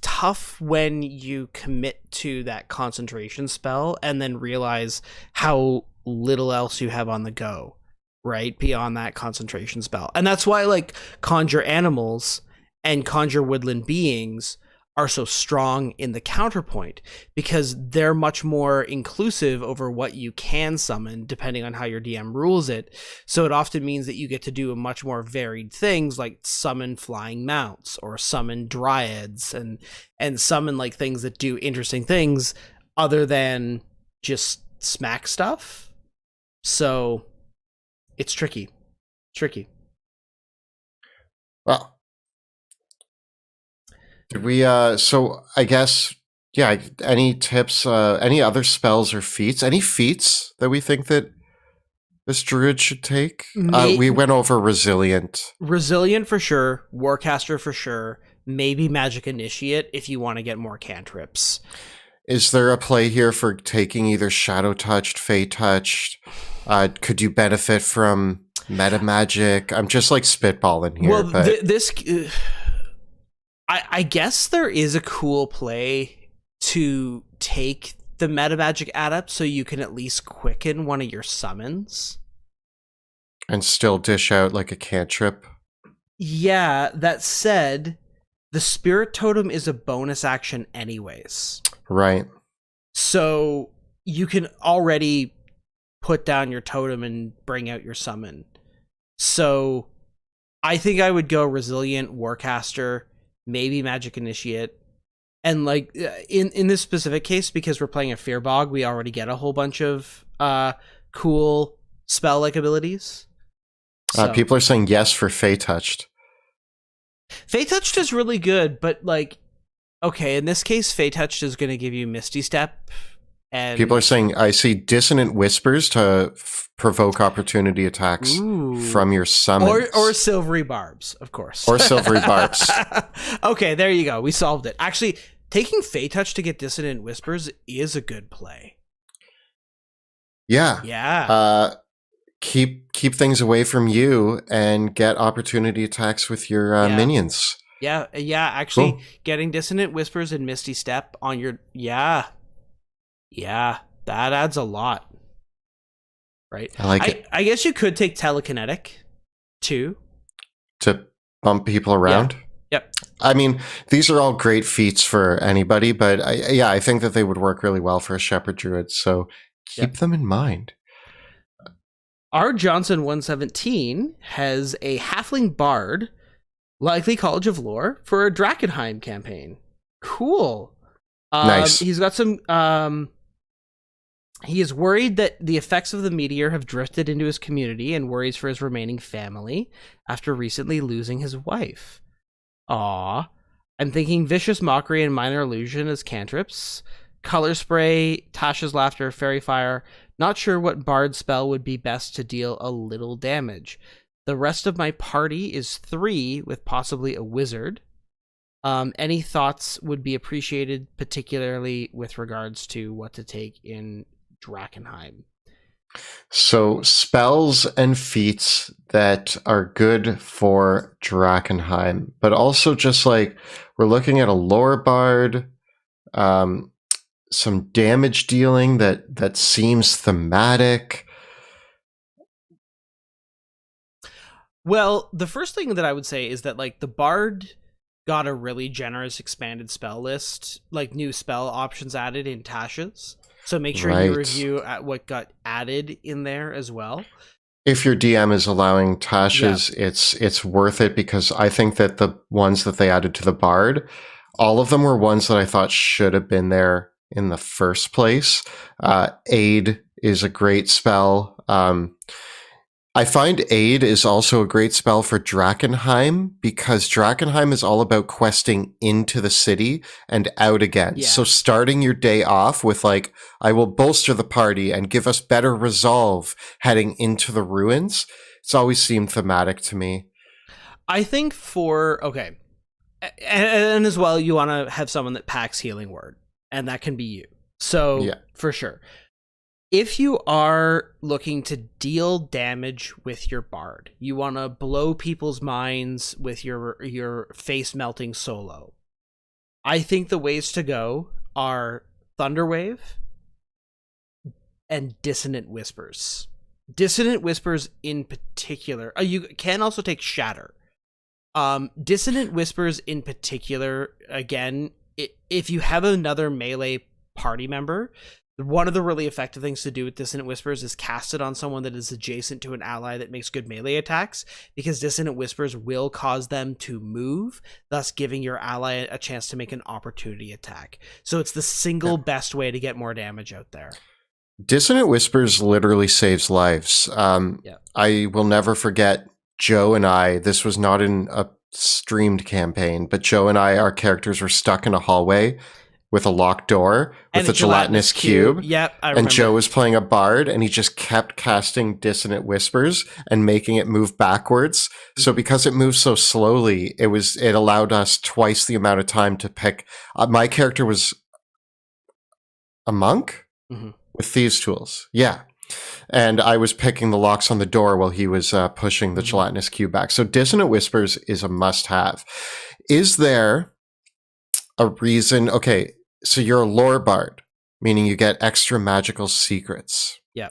tough when you commit to that concentration spell and then realize how little else you have on the go, right? Beyond that concentration spell. And that's why, like, conjure animals and conjure woodland beings are so strong in the counterpoint, because they're much more inclusive over what you can summon depending on how your DM rules it. So it often means that you get to do a much more varied things, like summon flying mounts or summon dryads and summon like things that do interesting things other than just smack stuff. So it's tricky. Well, did we so I guess, yeah, any tips, any other spells or feats, any feats that we think that this druid should take? We went over resilient for sure, Warcaster for sure, maybe Magic Initiate if you want to get more cantrips. Is there a play here for taking either Shadow Touched, Fey Touched? Could you benefit from meta magic? I'm just like spitballing here. Well, but this I guess there is a cool play to take the meta magic adept so you can at least quicken one of your summons and still dish out like a cantrip. Yeah, that said, the Spirit Totem is a bonus action anyways. Right. So you can already put down your totem and bring out your summon. So I think I would go Resilient, Warcaster, maybe Magic Initiate. And like in this specific case, because we're playing a Fear Bog, we already get a whole bunch of cool spell-like abilities. So. People are saying yes for Fey Touched. Fey Touched is really good, but like, okay, in this case, Fey Touched is going to give you Misty Step. And People are saying, I see Dissonant Whispers to provoke opportunity attacks from your summons. Or Silvery Barbs, of course. Or Silvery Barbs. Okay, there you go. We solved it. Actually, taking Fey Touch to get Dissonant Whispers is a good play. Yeah. Yeah. Keep things away from you and get opportunity attacks with your minions. Yeah. Actually, Cool. Getting Dissonant Whispers and Misty Step on your... Yeah, that adds a lot. Right? I like it. I guess you could take Telekinetic, too. To bump people around? Yep. I mean, these are all great feats for anybody, but I think that they would work really well for a Shepherd Druid, so keep them in mind. R. Johnson 117 has a Halfling Bard, likely College of Lore, for a Drakenheim campaign. Cool. Nice. He's got some... he is worried that the effects of the meteor have drifted into his community and worries for his remaining family after recently losing his wife. Aww. I'm thinking Vicious Mockery and Minor Illusion as cantrips. Color Spray, Tasha's Laughter, Fairy Fire. Not sure what Bard spell would be best to deal a little damage. The rest of my party is 3 with possibly a wizard. Any thoughts would be appreciated, particularly with regards to what to take in Drakenheim. So spells and feats that are good for Drakenheim, but also just like we're looking at a lore bard, some damage dealing that seems thematic. Well, the first thing that I would say is that like the bard got a really generous expanded spell list, like new spell options added in Tasha's. So make sure you review at what got added in there as well. If your DM is allowing Tasha's, it's worth it, because I think that the ones that they added to the Bard, all of them were ones that I thought should have been there in the first place. Aid is a great spell. I find Aid is also a great spell for Drakenheim, because Drakenheim is all about questing into the city and out again. Yeah. So starting your day off with like, I will bolster the party and give us better resolve heading into the ruins. It's always seemed thematic to me. I think okay. And as well, you want to have someone that packs Healing Word, and that can be you. So for sure. If you are looking to deal damage with your bard, you want to blow people's minds with your face-melting solo, I think the ways to go are Thunderwave and Dissonant Whispers. Dissonant Whispers in particular. You can also take Shatter. Dissonant Whispers in particular, again, if you have another melee party member, one of the really effective things to do with Dissonant Whispers is cast it on someone that is adjacent to an ally that makes good melee attacks, because Dissonant Whispers will cause them to move, thus giving your ally a chance to make an opportunity attack. So it's the single best way to get more damage out there. Dissonant Whispers literally saves lives. I will never forget Joe and I, this was not in a streamed campaign, but Joe and I, our characters were stuck in a hallway with a locked door with a gelatinous cube. Yep, I remember. And Joe was playing a bard, and he just kept casting Dissonant Whispers and making it move backwards. Mm-hmm. So because it moved so slowly, it allowed us twice the amount of time to pick. My character was a monk with thieves' tools. Yeah. And I was picking the locks on the door while he was pushing the gelatinous cube back. So Dissonant Whispers is a must-have. Is there a reason? Okay, so you're a lore bard, meaning you get extra magical secrets. Yeah.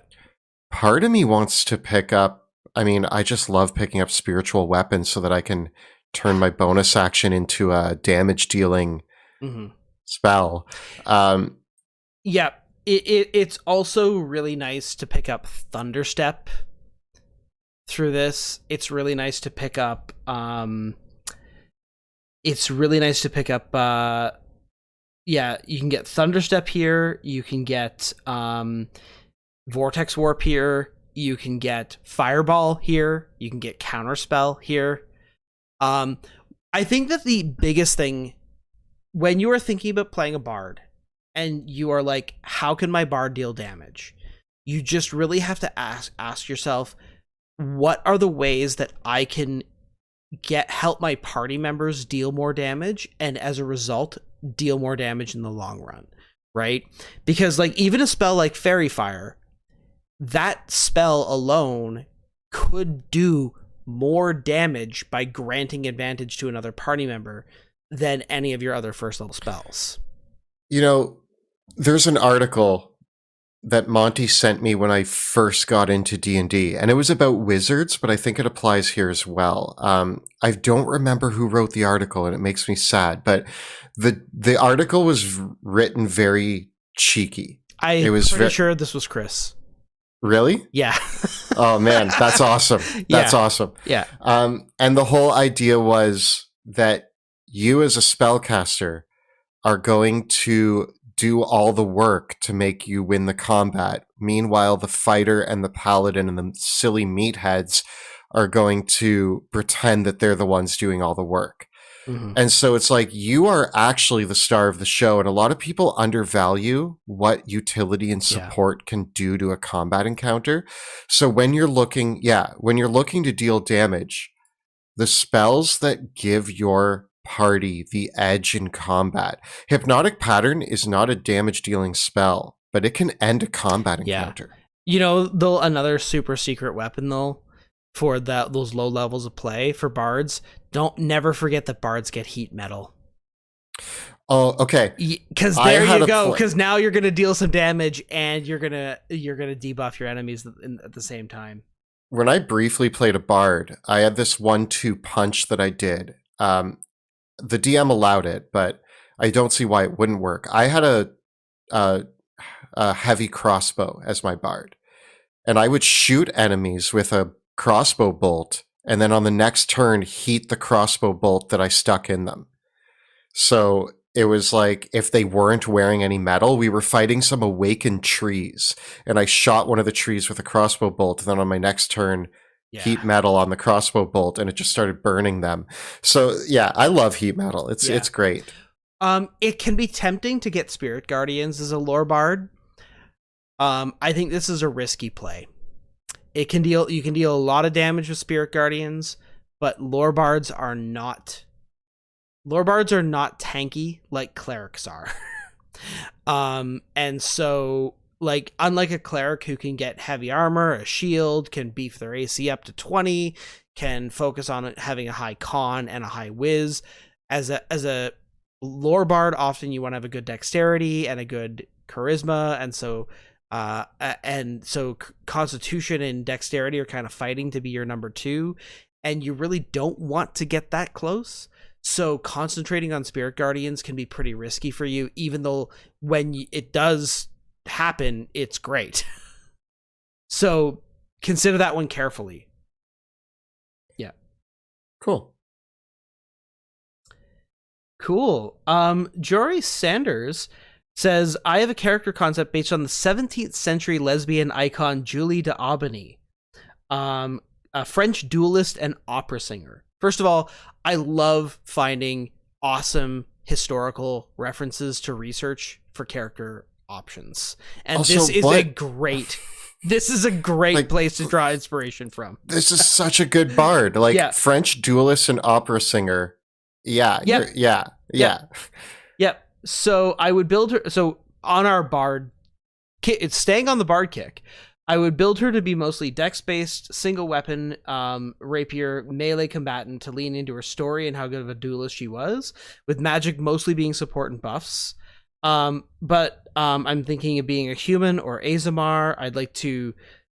Part of me wants to pick up, I mean, I just love picking up spiritual weapons so that I can turn my bonus action into a damage dealing spell. Yeah. It's also really nice to pick up Thunderstep through this. It's really nice to pick up you can get Thunderstep here, you can get Vortex Warp here, you can get Fireball here, you can get Counterspell here. I think that the biggest thing when you are thinking about playing a bard and you are like, how can my bard deal damage? You just really have to ask yourself, what are the ways that I can help my party members deal more damage, and as a result deal more damage in the long run, right? Because like even a spell like Fairy Fire, that spell alone could do more damage by granting advantage to another party member than any of your other first level spells. You know, there's an article that Monty sent me when I first got into D&D, and it was about wizards, but I think it applies here as well. I don't remember who wrote the article, and it makes me sad, but the article was written very cheeky. I was pretty sure this was Chris. Really? Yeah. Oh man, that's awesome. That's awesome. Yeah. And the whole idea was that you as a spellcaster are going to do all the work to make you win the combat. Meanwhile, the fighter and the paladin and the silly meatheads are going to pretend that they're the ones doing all the work. Mm-hmm. And so it's like, you are actually the star of the show. And a lot of people undervalue what utility and support can do to a combat encounter. So when you're looking to deal damage, the spells that give your party the edge in combat. Hypnotic Pattern is not a damage dealing spell, but it can end a combat encounter. You know, another super secret weapon though, for those low levels of play for bards, never forget that bards get heat metal. Oh, okay. Because there you go. Because now you're gonna deal some damage, and you're gonna debuff your enemies at the same time. When I briefly played a bard, I had this 1-2 punch that I did. The DM allowed it, but I don't see why it wouldn't work. I had a heavy crossbow as my bard, and I would shoot enemies with a crossbow bolt, and then on the next turn heat the crossbow bolt that I stuck in them. So it was like, if they weren't wearing any metal, we were fighting some awakened trees, and I shot one of the trees with a crossbow bolt, and then on my next turn heat metal on the crossbow bolt, and it just started burning them. So yeah, I love heat metal. It's great. It can be tempting to get Spirit Guardians as a lore bard. I think this is a risky play. You can deal a lot of damage with Spirit Guardians, but lore bards are not tanky like clerics are. And so, like, unlike a cleric who can get heavy armor, a shield, can beef their AC up to 20, can focus on having a high con and a high whiz, as a lore bard, often you want to have a good dexterity and a good charisma, and so constitution and dexterity are kind of fighting to be your number 2, and you really don't want to get that close. So concentrating on Spirit Guardians can be pretty risky for you, even though when it does happen, it's great. So consider that one carefully. Yeah. Cool. Jory Sanders says, I have a character concept based on the 17th century lesbian icon Julie d'Aubigny, a French duelist and opera singer. First of all, I love finding awesome historical references to research for character options. And also, this is a great place to draw inspiration from. This is such a good bard. Like, French duelist and opera singer. Yeah. Yep. So I would build her. So on our bard kit, it's staying on the bard kick. I would build her to be mostly dex-based, single weapon, rapier, melee combatant to lean into her story and how good of a duelist she was, with magic mostly being support and buffs. But I'm thinking of being a human or Azamar.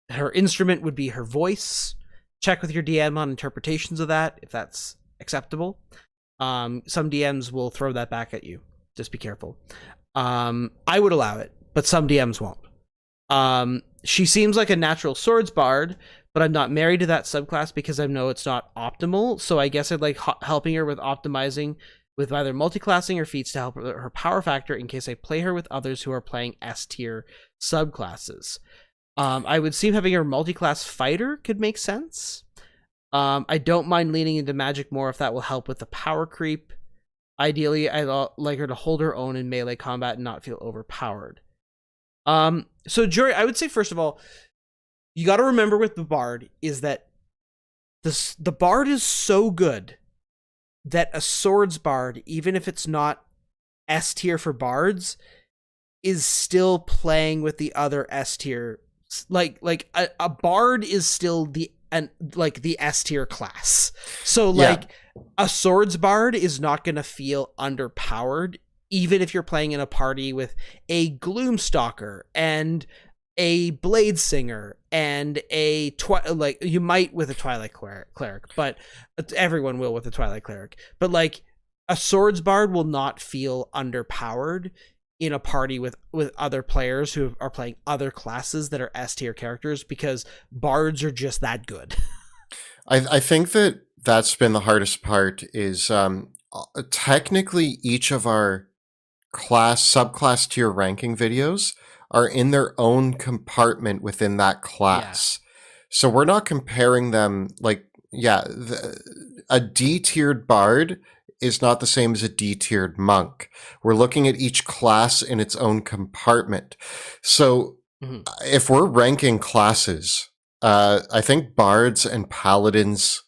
Her instrument would be her voice. Check with your DM on interpretations of that, if that's acceptable. Some DMs will throw that back at you. Just be careful. I would allow it, but some DMs won't. She seems like a natural swords bard, but I'm not married to that subclass because I know it's not optimal. So I guess I'd like helping her with optimizing with either multiclassing or feats to help her power factor in case I play her with others who are playing S tier subclasses. I would seem having her multiclass fighter could make sense. I don't mind leaning into magic more if that will help with the power creep. Ideally, I like her to hold her own in melee combat and not feel overpowered. So Jory, I would say first of all, you got to remember with the Bard is that the Bard is so good that a Swords Bard, even if it's not S tier for Bards, is still playing with the other S tier. Like a Bard is still the S tier class. So like a Swords Bard is not going to feel underpowered, even if you're playing in a party with a Gloom Stalker and a Blade Singer and you might with a Twilight Cleric, but everyone will with a Twilight Cleric. But like a Swords Bard will not feel underpowered in a party with other players who are playing other classes that are S tier characters, because Bards are just that good. I think that's been the hardest part is technically each of our subclass tier ranking videos are in their own compartment within that class. Yeah. So we're not comparing them a D-tiered Bard is not the same as a D-tiered monk. We're looking at each class in its own compartment. So if we're ranking classes, I think Bards and Paladins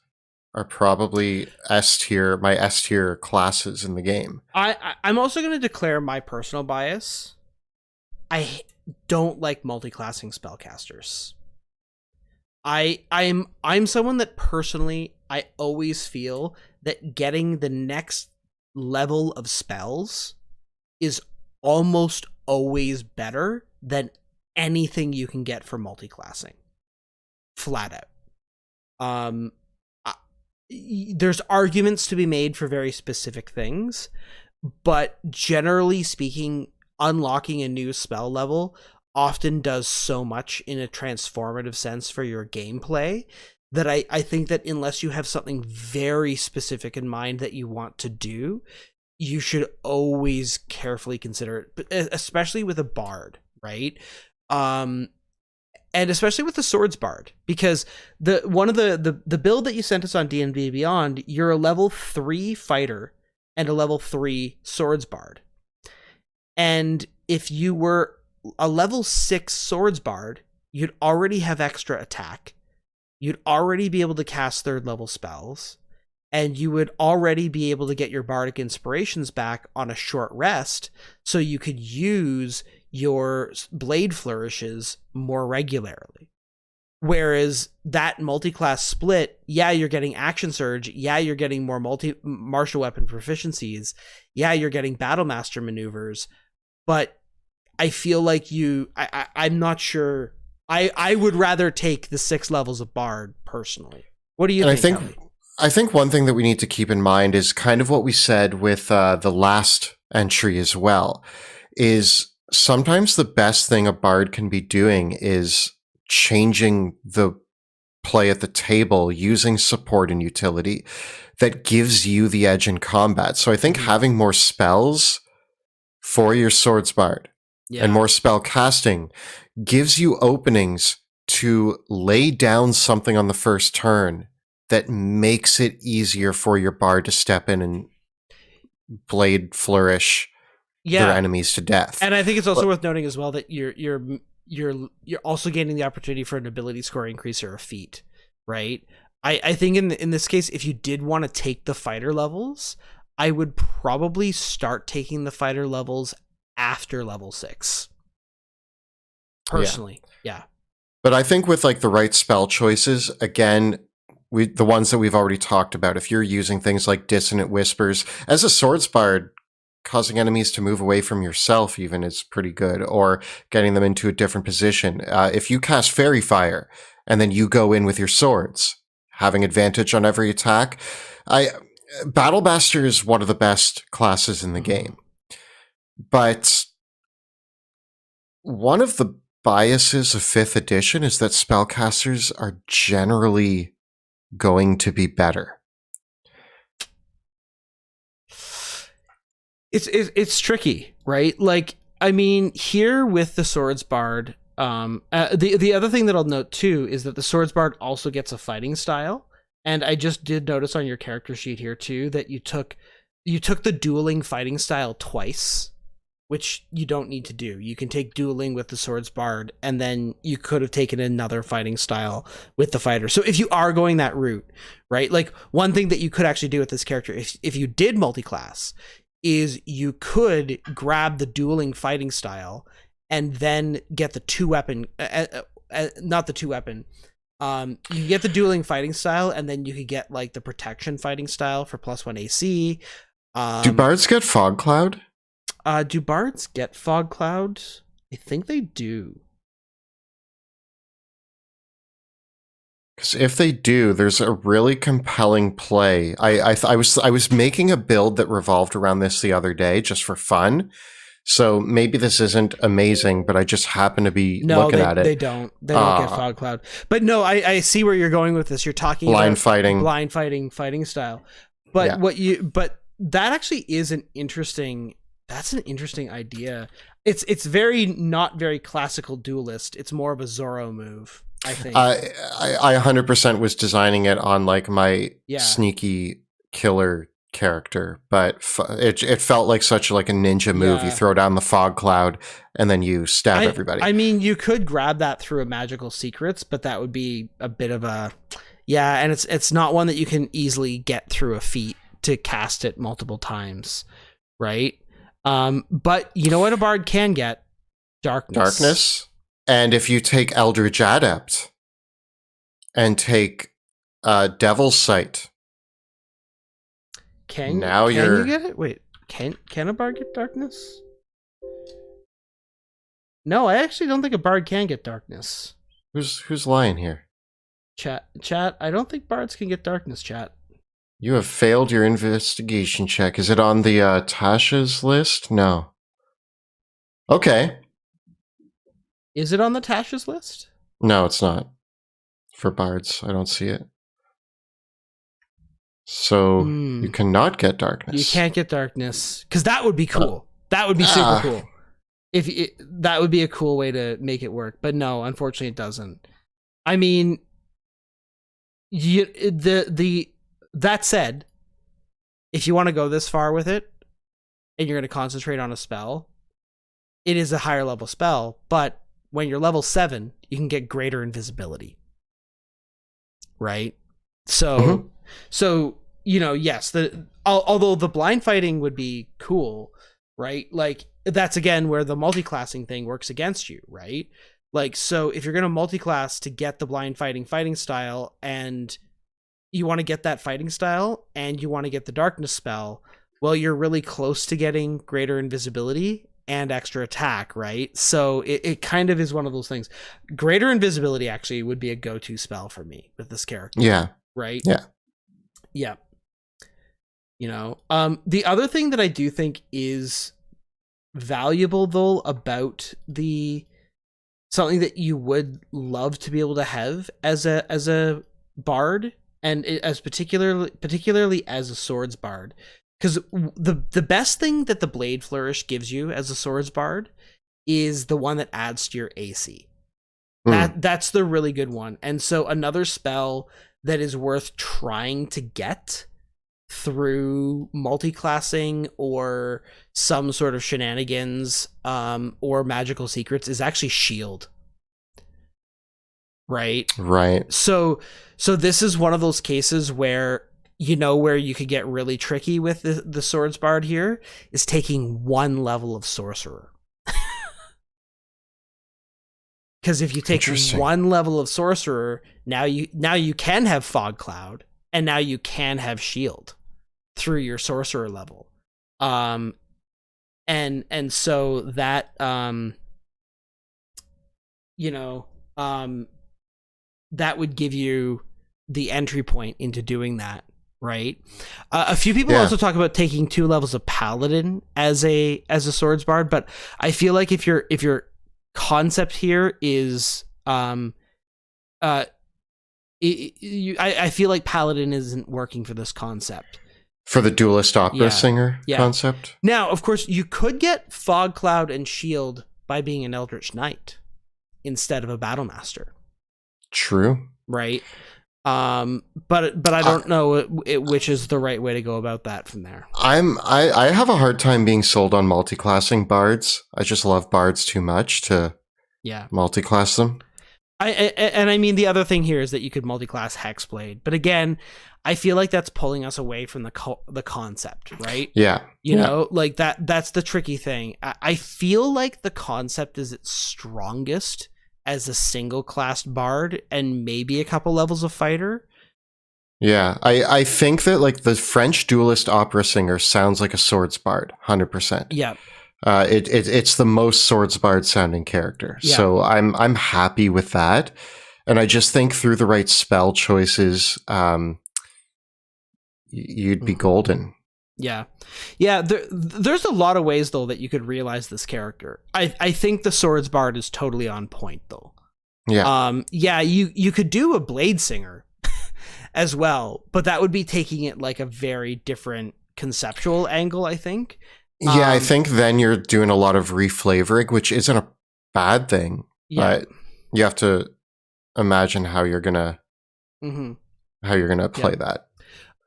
are probably my S tier classes in the game. I'm also going to declare my personal bias. I don't like multi-classing spellcasters. I'm someone that personally, I always feel that getting the next level of spells is almost always better than anything you can get for multi-classing. Flat out. There's arguments to be made for very specific things, but generally speaking, unlocking a new spell level often does so much in a transformative sense for your gameplay that I think that unless you have something very specific in mind that you want to do, you should always carefully consider it, especially with a Bard, right? And especially with the Swords Bard, because the build that you sent us on D&D Beyond, you're a level 3 fighter and a level 3 Swords Bard. And if you were a level 6 Swords Bard, you'd already have extra attack. You'd already be able to cast 3rd level spells, and you would already be able to get your Bardic Inspirations back on a short rest, so you could use your Blade Flourishes more regularly. Whereas that multi-class split, you're getting Action Surge, you're getting more martial weapon proficiencies, you're getting Battle Master maneuvers, but I feel like I'm not sure. I would rather take the 6 levels of Bard personally. What do you think? I think one thing that we need to keep in mind is kind of what we said with the last entry as well, is sometimes the best thing a Bard can be doing is changing the play at the table using support and utility that gives you the edge in combat. So I think having more spells for your Swords Bard and more spell casting gives you openings to lay down something on the first turn that makes it easier for your Bard to step in and blade flourish their enemies to death. And I think it's also worth noting as well that you're also gaining the opportunity for an ability score increase or a feat, right? I think in this case, if you did want to take the fighter levels, I would probably start taking the fighter levels after level 6. Personally, yeah. But I think with like the right spell choices, again, the ones that we've already talked about, if you're using things like Dissonant Whispers, as a Swords Bard, causing enemies to move away from yourself even is pretty good, or getting them into a different position. If you cast Fairy Fire and then you go in with your swords, having advantage on every attack, Battle Master is one of the best classes in the game. But one of the biases of 5th edition is that spellcasters are generally going to be better. It's tricky, right? Like, I mean, here with the Swords Bard, the other thing that I'll note too is that the Swords Bard also gets a fighting style, And I just did notice on your character sheet here too that you took the dueling fighting style twice, which you don't need to do. You can take dueling with the Swords Bard, and then you could have taken another fighting style with the fighter. So if you are going that route, right? Like, one thing that you could actually do with this character, if you did multi-class, is you could grab the dueling fighting style and then get the 2-weapon, not the 2-weapon. You get the dueling fighting style, and then you could get like the protection fighting style for +1 AC. Do bards get Fog Cloud? Do bards get Fog Cloud? I think they do. Because if they do, there's a really compelling play. I was making a build that revolved around this the other day just for fun. So maybe this isn't amazing, but I just happen to be looking at it. They don't get Fog Cloud. But no, I see where you're going with this. You're talking blind about fighting style. But yeah. but that actually is an interesting idea. It's very not very classical duelist. It's more of a Zorro move, I think. I 100% was designing it on like my sneaky killer character, but it felt like such like a ninja move. You throw down the Fog Cloud and then you stab everybody. I mean, you could grab that through a magical secrets, but that would be a bit of a and it's not one that you can easily get through a feat to cast it multiple times, right? But you know what a bard can get? Darkness. And if you take Eldritch Adept and take Devil's Sight, can you get it? Wait, can a bard get darkness? No, I actually don't think a bard can get darkness. Who's lying here? Chat. I don't think bards can get darkness. Chat. You have failed your investigation check. Is it on the Tasha's list? No. Okay. Is it on the Tasha's list? No, it's not. For bards, I don't see it. So you cannot get darkness. You can't get darkness, because that would be cool. That would be super cool. That would be a cool way to make it work. But no, unfortunately, it doesn't. I mean, that said, if you want to go this far with it, and you're going to concentrate on a spell, it is a higher level spell. But when you're level 7, you can get greater invisibility. Right? So, yes, although the blind fighting would be cool, right? Like, that's again where the multi-classing thing works against you, right? Like, so if you're going to multi-class to get the blind fighting style, and you want to get that fighting style, and you want to get the darkness spell, well, you're really close to getting greater invisibility and extra attack, right? So it kind of is one of those things. Greater invisibility actually would be a go-to spell for me with this character. Yeah. Right? Yeah. You know, the other thing that I do think is valuable though about something that you would love to be able to have as a bard, and as particularly as a swords bard, because the best thing that the Blade Flourish gives you as a swords bard is the one that adds to your AC. That's the really good one. And so another spell that is worth trying to get through multi-classing or some sort of shenanigans or magical secrets is actually Shield. Right. So this is one of those cases where, you know, where you could get really tricky with the swords bard here is taking 1 level of sorcerer. Because if you take 1 level of sorcerer, now you can have Fog Cloud, and now you can have Shield through your sorcerer level. And so that that would give you the entry point into doing that, right? A few people also talk about taking 2 levels of Paladin as a swords bard, but I feel like if your concept here is I feel like Paladin isn't working for this concept. For the duelist opera singer concept? Now, of course, you could get Fog Cloud and Shield by being an Eldritch Knight instead of a Battle Master. True. Right? But I don't know which is the right way to go about that from there. I have a hard time being sold on multiclassing bards. I just love bards too much to multiclass them. I mean, the other thing here is that you could multiclass Hex Blade, but again, I feel like that's pulling us away from the concept, right? Yeah, you know, like that's the tricky thing. I feel like the concept is its strongest as a single classed bard and maybe a couple levels of fighter. Yeah, I think that like the French duelist opera singer sounds like a swords bard, 100%. Yeah. It's the most swords bard sounding character. Yeah. So I'm happy with that. And I just think through the right spell choices, you'd be golden. Yeah. There's a lot of ways though that you could realize this character. I think the swords bard is totally on point though. Yeah. You could do a blade singer as well, but that would be taking it like a very different conceptual angle, I think. Yeah, I think then you're doing a lot of reflavoring, which isn't a bad thing. Yeah. But you have to imagine how you're gonna play that.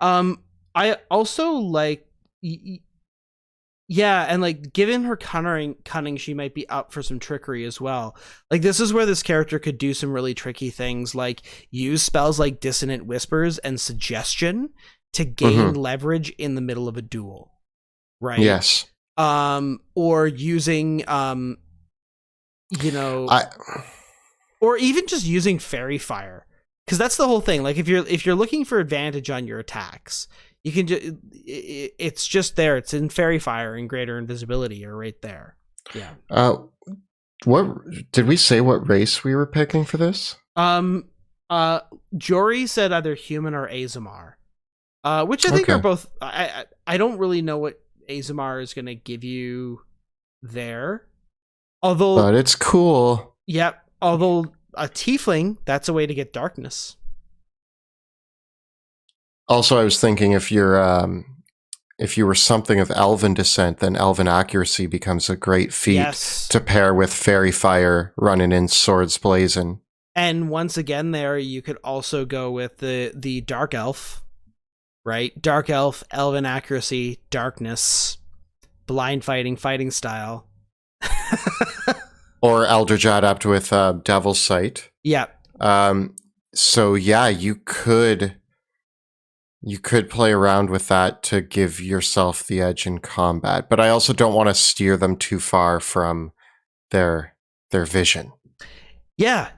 I also like, and like given her cunning, she might be up for some trickery as well. Like this is where this character could do some really tricky things, like use spells like Dissonant Whispers and Suggestion to gain leverage in the middle of a duel. Right. Yes. Or using, or even just using Fairy Fire, because that's the whole thing. Like if you're looking for advantage on your attacks, you can it's just there. It's in Fairy Fire and Greater Invisibility are right there. Yeah. What did we say? What race we were picking for this? Jory said either human or Azamar, which I think are both. I don't really know what Azamar is going to give you there, but it's cool. Yep. Although a tiefling, that's a way to get darkness. Also, I was thinking if you were something of elven descent, then elven accuracy becomes a great feat to pair with Fairy Fire running in swords blazing. And once again, there you could also go with the dark elf. Right? Dark elf, elven accuracy, darkness, blind fighting style. Or Eldritch Adept with Devil's Sight. Yeah. So yeah, you could play around with that to give yourself the edge in combat, but I also don't want to steer them too far from their vision. Yeah.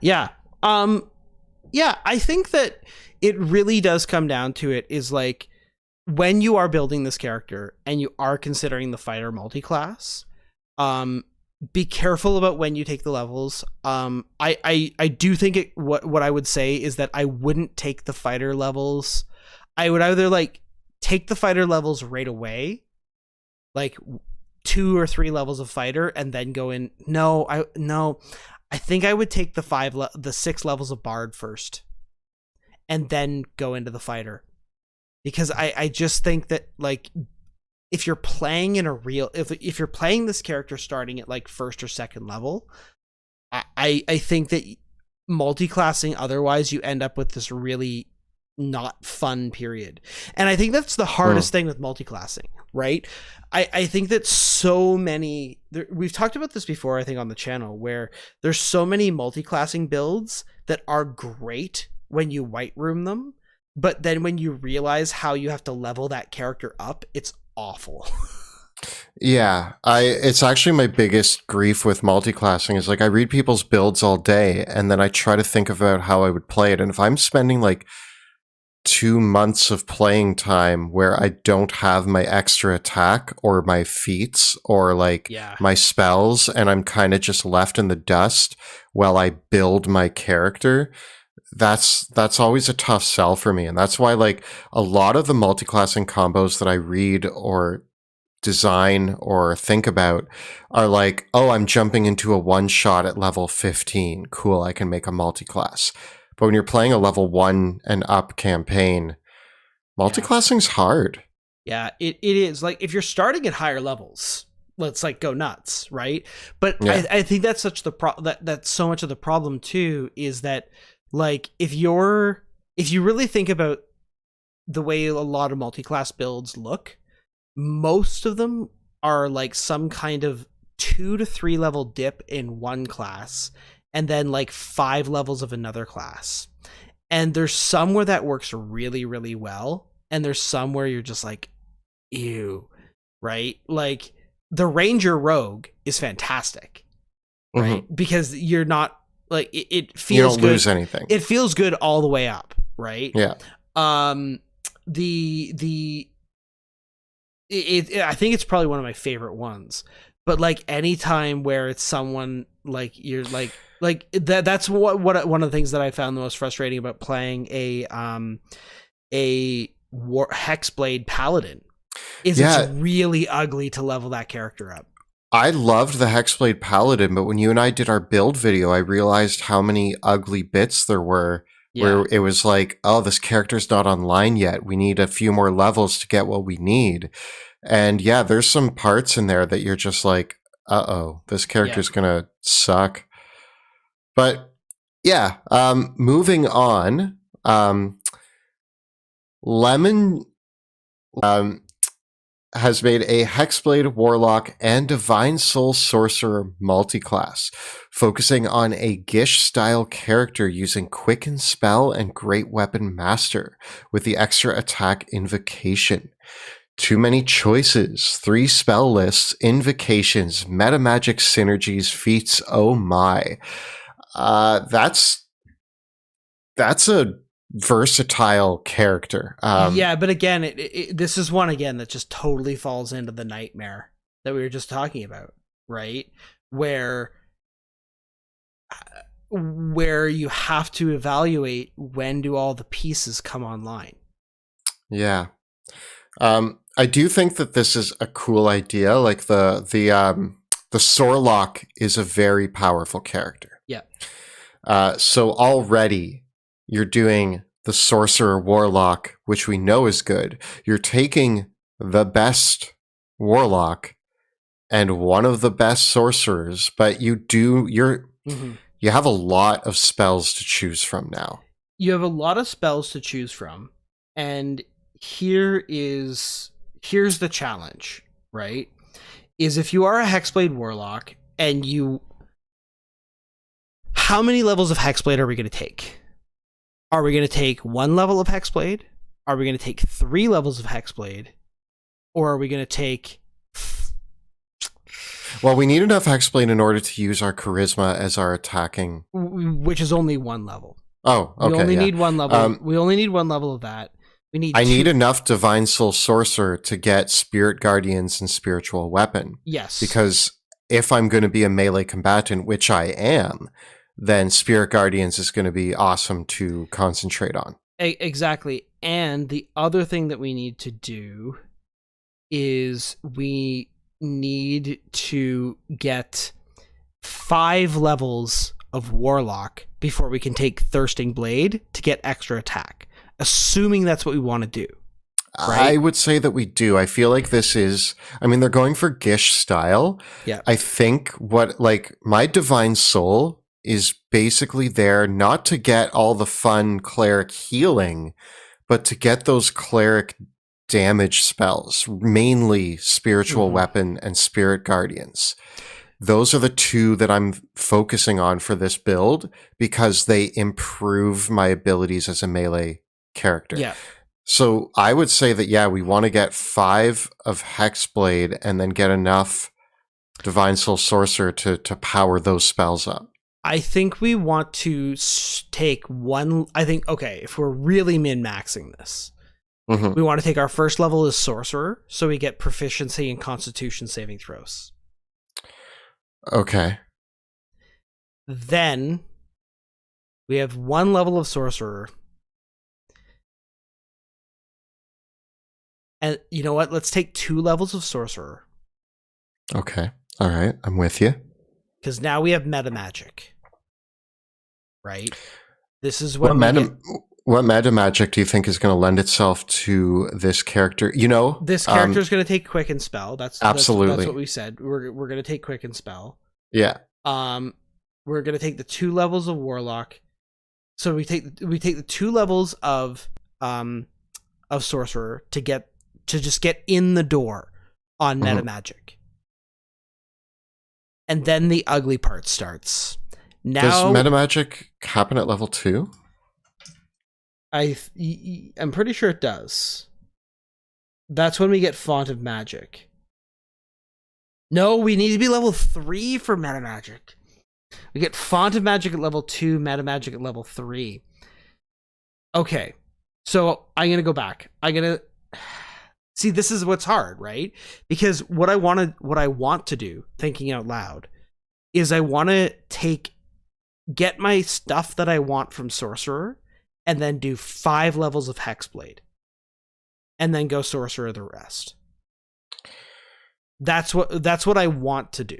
I think that it really does come down to it is like when you are building this character and you are considering the fighter multi-class, be careful about when you take the levels. I do think what I would say is that I wouldn't take the fighter levels. I would either like take the fighter levels right away, like 2 or 3 levels of fighter, and then go in. No, I think I would take the 6 levels of bard first, and then go into the fighter, because I just think that like if you're playing in a real if you're playing this character starting at like 1st or 2nd level, I think that multi-classing otherwise you end up with this really not fun period. And I think that's the hardest thing with multi-classing, right? I think that so many we've talked about this before, I think, on the channel, where there's so many multi-classing builds that are great when you white room them, but then when you realize how you have to level that character up, it's awful. Yeah, it's actually my biggest grief with multi-classing is like I read people's builds all day and then I try to think about how I would play it, and if I'm spending like 2 months of playing time where I don't have my extra attack or my feats or like my spells, and I'm kind of just left in the dust while I build my character, that's always a tough sell for me. And that's why like a lot of the multi-classing combos that I read or design or think about are like, oh, I'm jumping into a one shot at level 15. Cool, I can make a multi-class. But when you're playing a level 1 and up campaign, multi-classing's hard. Yeah, it is. Like if you're starting at higher levels, let's like go nuts, right? But I think that's such that's so much of the problem too, is that like if you're if you really think about the way a lot of multi-class builds look, most of them are like some kind of 2 to 3 level dip in one class and then like 5 levels of another class. And there's some where that works really, really well, and there's some where you're just like, ew, right? Like the Ranger Rogue is fantastic, right? Because you're not like it feels you don't good. lose anything. It feels good all the way up, right? Yeah. I think it's probably one of my favorite ones. But like any time where it's someone like you're like that's what one of the things that I found the most frustrating about playing a Hex Blade Paladin is it's really ugly to level that character up. I loved the Hexblade Paladin, but when you and I did our build video, I realized how many ugly bits there were where it was like, oh, this character's not online yet. We need a few more levels to get what we need. And yeah, there's some parts in there that you're just like, uh-oh, this character's gonna suck. But yeah, moving on, Lemon has made a Hexblade Warlock and Divine Soul Sorcerer multiclass, focusing on a Gish-style character using Quicken Spell and Great Weapon Master with the extra attack Invocation. Too many choices, 3 spell lists, invocations, meta magic synergies, feats, oh my. That's a versatile character. But again, this is one again that just totally falls into the nightmare that we were just talking about, right? Where you have to evaluate when do all the pieces come online. Yeah. I do think that this is a cool idea. Like the Sorlock is a very powerful character. Yeah. So already you're doing the Sorcerer Warlock, which we know is good. You're taking the best Warlock and one of the best Sorcerers, but you have a lot of spells to choose from now. You have a lot of spells to choose from, and here's the challenge, right? Is if you are a Hexblade Warlock and how many levels of Hexblade are we going to take? Are we going to take 1 level of Hexblade? Are we going to take 3 levels of Hexblade? Or are we going to take... Well, we need enough Hexblade in order to use our Charisma as our attacking... Which is only 1 level. Oh, okay. We only need 1 level. We only need 1 level of that. I need enough Divine Soul Sorcerer to get Spirit Guardians and Spiritual Weapon. Yes. Because if I'm going to be a melee combatant, which I am, then Spirit Guardians is going to be awesome to concentrate on. Exactly. And the other thing that we need to do is we need to get 5 levels of Warlock before we can take Thirsting Blade to get extra attack. Assuming that's what we want to do. Right? I would say that we do. I feel like this is, they're going for Gish style. Yeah. I think my Divine Soul is basically there not to get all the fun cleric healing, but to get those cleric damage spells, mainly Spiritual Weapon and Spirit Guardians. Those are the 2 that I'm focusing on for this build because they improve my abilities as a melee character. Yeah. So I would say that, we want to get 5 of Hexblade and then get enough Divine Soul Sorcerer to power those spells up. I think we want to take if we're really min-maxing this, we want to take our first level as Sorcerer, so we get proficiency in Constitution saving throws. Okay. Then we have 1 level of Sorcerer. And you know what? Let's take 2 levels of Sorcerer. Okay. All right. I'm with you. Because now we have meta magic. Right? This is what meta magic do you think is going to lend itself to this character? This character is going to take Quicken Spell. Absolutely. That's what we said. We're going to take Quicken Spell. Yeah. We're going to take the 2 levels of Warlock. So we take the 2 levels of sorcerer to just get in the door on meta magic. And then the ugly part starts. Now, does meta magic happen at level 2? I'm pretty sure it does. That's when we get Font of Magic. No, we need to be level 3 for meta magic. We get Font of Magic at level 2, meta magic at level 3. Okay, so I'm gonna go back. See, this is what's hard, right? Because what I want to do, thinking out loud, is I want to get my stuff that I want from Sorcerer, and then do 5 levels of Hex Blade, and then go Sorcerer the rest. That's what I want to do.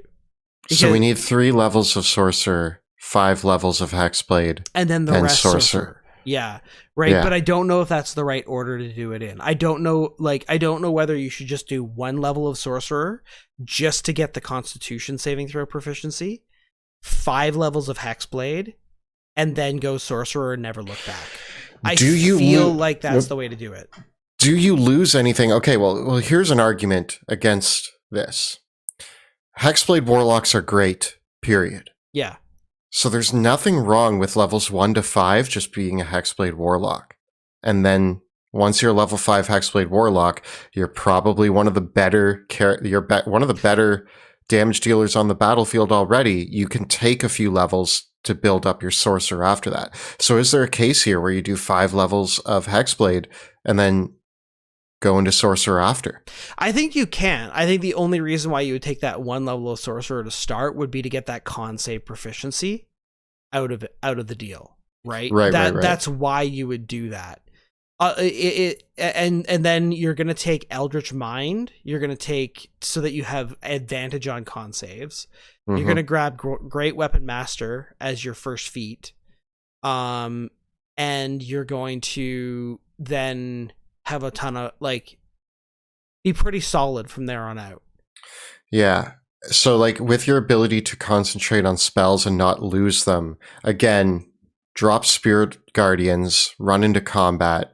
So we need 3 levels of Sorcerer, 5 levels of Hex Blade, and then the rest Sorcerer. Yeah, right. Yeah. But I don't know if that's the right order to do it in. I don't know whether you should just do 1 level of Sorcerer just to get the Constitution saving throw proficiency, 5 levels of Hex Blade, and then go Sorcerer and never look back. I feel like that's the way to do it. Do you lose anything? Okay, well, here's an argument against this. Hexblade Warlocks are great, period. Yeah. So there's nothing wrong with levels 1 to 5 just being a Hexblade Warlock. And then once you're level 5 Hexblade Warlock, you're probably one of the better damage dealers on the battlefield already. You can take a few levels to build up your Sorcerer after that. So is there a case here where you do 5 levels of Hexblade and then go into Sorcerer after? I think you can. I think the only reason why you would take that 1 level of Sorcerer to start would be to get that con save proficiency out of the deal, right? Right. That's why you would do that. And then you're gonna take Eldritch Mind. You're gonna take so that you have advantage on con saves. Mm-hmm. You're gonna grab Great Weapon Master as your first feat, and you're going to then have a ton of be pretty solid from there on out. Yeah. So with your ability to concentrate on spells and not lose them, again, drop Spirit Guardians, run into combat.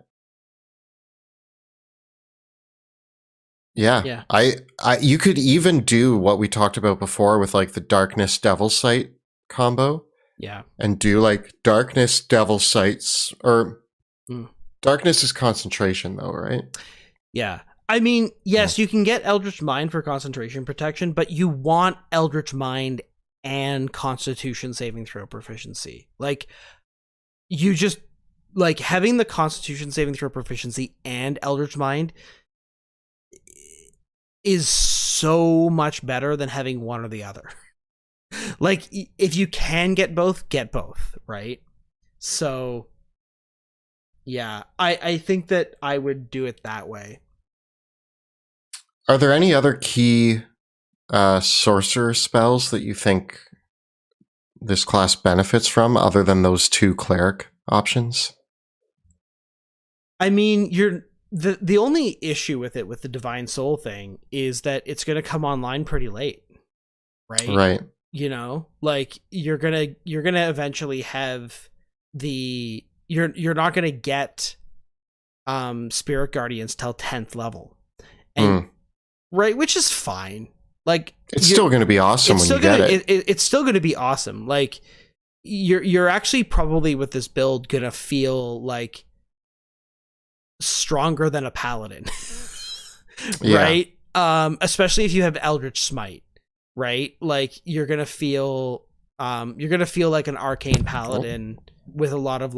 Yeah. I you could even do what we talked about before with the Darkness Devil Sight combo. Yeah. And do Darkness Devil Sights or Darkness is concentration though, right? Yeah. I mean, yes, you can get Eldritch Mind for concentration protection, but you want Eldritch Mind and Constitution saving throw proficiency. You just having the Constitution saving throw proficiency and Eldritch Mind is so much better than having one or the other. If you can get both, right? So yeah, I think that I would do it that way. Are there any other key sorcerer spells that you think this class benefits from other than those 2 cleric options? I mean, the only issue with it, with the Divine Soul thing, is that it's going to come online pretty late, right? Right. You know, you're gonna eventually have you're not gonna get Spirit Guardians till 10th level, and right, which is fine. It's still going to be awesome when you get it. It's still going to be awesome. You're actually probably with this build gonna feel stronger than a paladin, right? Especially if you have Eldritch Smite, right? You're gonna feel like an arcane paladin with a lot of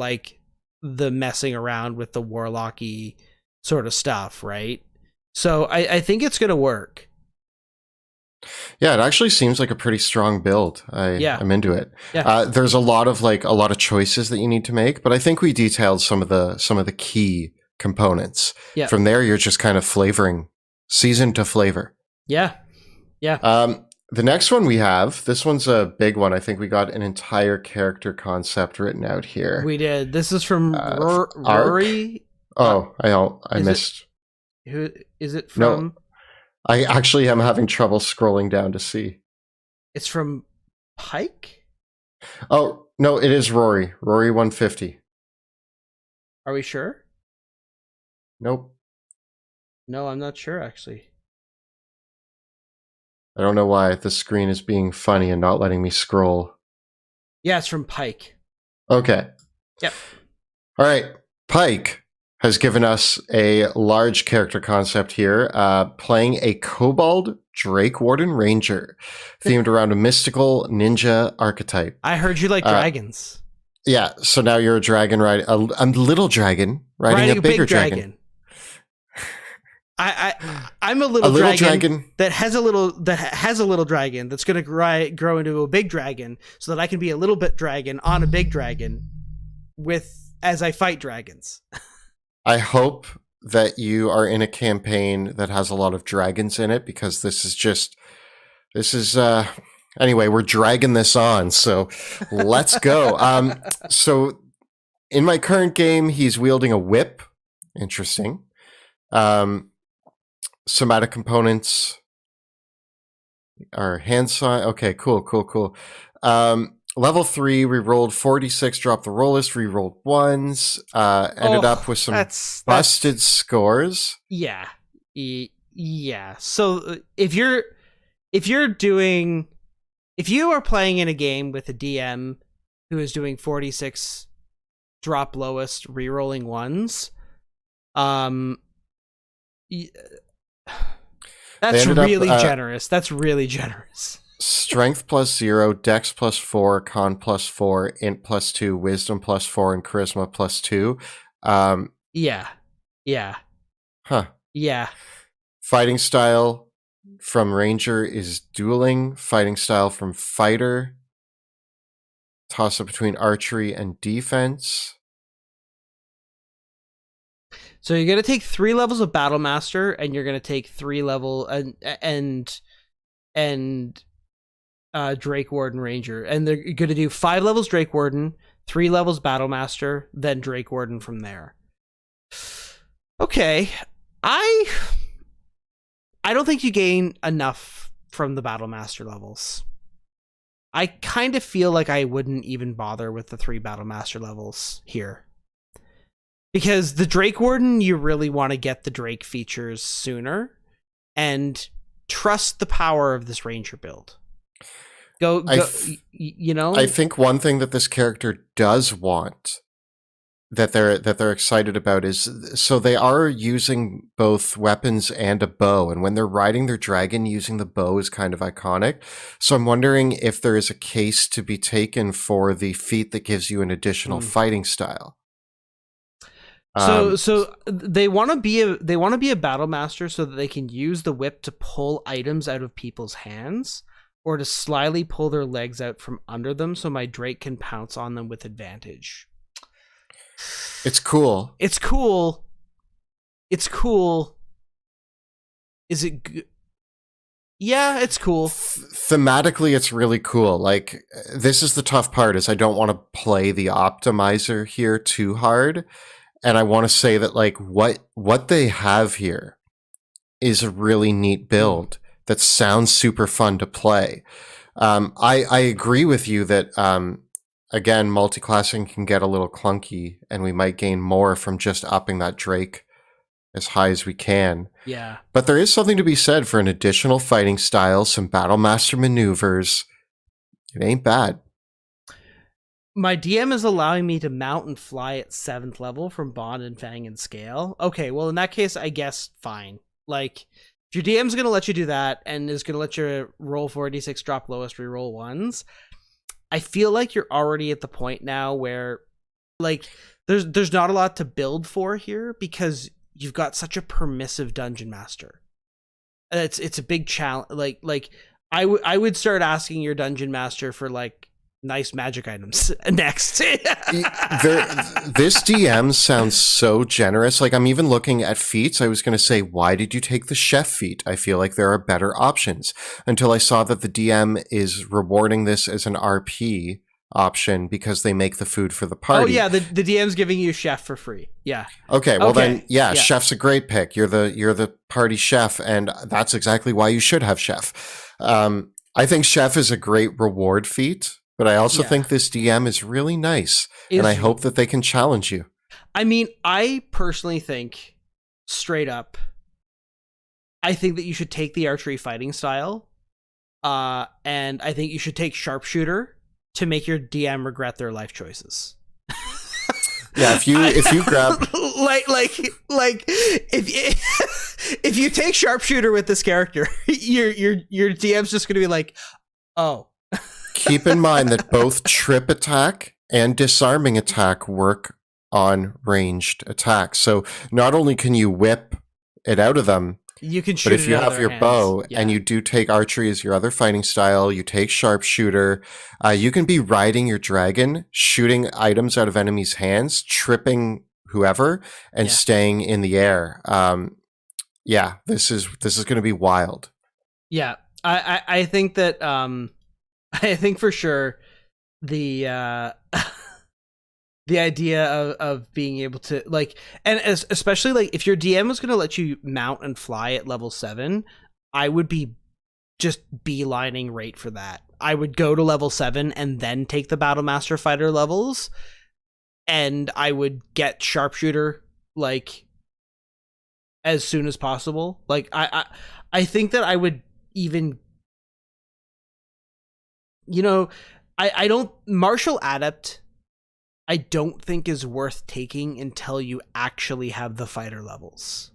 the messing around with the warlocky sort of stuff, right? So I think it's gonna work. Yeah, it actually seems like a pretty strong build. I'm into it. Yeah. There's a lot of choices that you need to make, but I think we detailed some of the key components. Yeah. From there, you're just kind of flavoring, season to flavor. Yeah. Yeah. The next one we have, this one's a big one. I think we got an entire character concept written out here. We did. This is from Rory. Oh, I missed. Who is it from? No, I actually am having trouble scrolling down to see. It's from Pike? Oh, no, it is Rory. Rory 150. Are we sure? Nope. No, I'm not sure actually. I don't know why the screen is being funny and not letting me scroll. Yeah, it's from Pike. Okay. Yep. All right. Pike has given us a large character concept here, playing a Kobold Drake Warden Ranger, themed around a mystical ninja archetype. I heard you like dragons. Yeah, so now you're a dragon riding a little dragon riding a bigger dragon. I'm a little dragon that has a little dragon that's going to grow into a big dragon, so that I can be a little bit dragon on a big dragon as I fight dragons. I hope that you are in a campaign that has a lot of dragons in it, because this is anyway, we're dragging this on, so let's go. So in my current game, he's wielding a whip. Interesting. Somatic components are hand sign. Okay, cool. Level 3, we rolled 46, dropped the roll list, re-rolled ones, ended up with some busted scores. Yeah. Yeah. So if you are playing in a game with a DM who is doing 46 drop lowest, re-rolling ones, that's really generous. That's really generous. Strength +0, Dex +4, Con +4, Int +2, Wisdom +4, and Charisma +2. Yeah. Huh. Yeah. Fighting style from Ranger is dueling. Fighting style from Fighter, toss up between archery and defense. So you're going to take 3 levels of Battle Master, and you're going to take 3 level and Drake Warden Ranger, and they're going to do 5 levels Drake Warden, 3 levels Battle Master, then Drake Warden from there. Okay, I don't think you gain enough from the Battle Master levels. I kind of feel like I wouldn't even bother with the 3 Battle Master levels here. Because the Drake Warden, you really want to get the Drake features sooner and trust the power of this Ranger build. You know? I think one thing that this character does want, that they're excited about, is so they are using both weapons and a bow, and when they're riding their dragon, using the bow is kind of iconic. So I'm wondering if there is a case to be taken for the feat that gives you an additional fighting style. So they want to be a battle master so that they can use the whip to pull items out of people's hands, or to slyly pull their legs out from under them so my Drake can pounce on them with advantage. It's cool. It's cool. Is it good? Yeah, it's cool. Thematically, it's really cool. Like, this is the tough part, is I don't want to play the optimizer here too hard. And I want to say that, like, what they have here is a really neat build that sounds super fun to play. I agree with you that, again, multi-classing can get a little clunky, and we might gain more from just upping that Drake as high as we can. Yeah. But there is something to be said for an additional fighting style, some Battle Master maneuvers. It ain't bad. My DM is allowing me to mount and fly at 7th level from Bond and Fang and Scale. Okay, well, in that case, I guess fine. Like, if your DM's going to let you do that and is going to let you roll 4d6, drop lowest, reroll ones, I feel like you're already at the point now where, like, there's not a lot to build for here, because you've got such a permissive dungeon master. It's a big challenge. Like I would start asking your dungeon master for, like, nice magic items next. This DM sounds so generous. Like, I'm even looking at feats. I was going to say, why did you take the chef feat? I feel like there are better options, until I saw that the DM is rewarding this as an RP option because they make the food for the party. Oh yeah, the DM's giving you chef for free. Yeah. Okay, well then, yeah, chef's a great pick. You're the party chef, and that's exactly why you should have chef. I think chef is a great reward feat. but I also Yeah. think this DM is really nice, and I hope that they can challenge you. I mean, I personally think, straight up, I think that you should take the archery fighting style, and I think you should take sharpshooter to make your DM regret their life choices. Yeah, if you grab if you take sharpshooter with this character, your DM's just gonna be like, oh. Keep in mind that both trip attack and disarming attack work on ranged attacks. So not only can you whip it out of them, you can shoot, but if you have your bow yeah. and you do take archery as your other fighting style, you take sharpshooter, you can be riding your dragon, shooting items out of enemies' hands, tripping whoever, and staying in the air. Yeah, this is going to be wild. Yeah, I think that I think for sure the the idea of being able to like, and especially like if your DM is going to let you mount and fly at level 7, I would be just beelining right for that. I would go to level 7 and then take the Battlemaster Fighter levels, and I would get sharpshooter like as soon as possible. Like I think that I would even, you know, I don't, martial adept I don't think is worth taking until you actually have the fighter levels.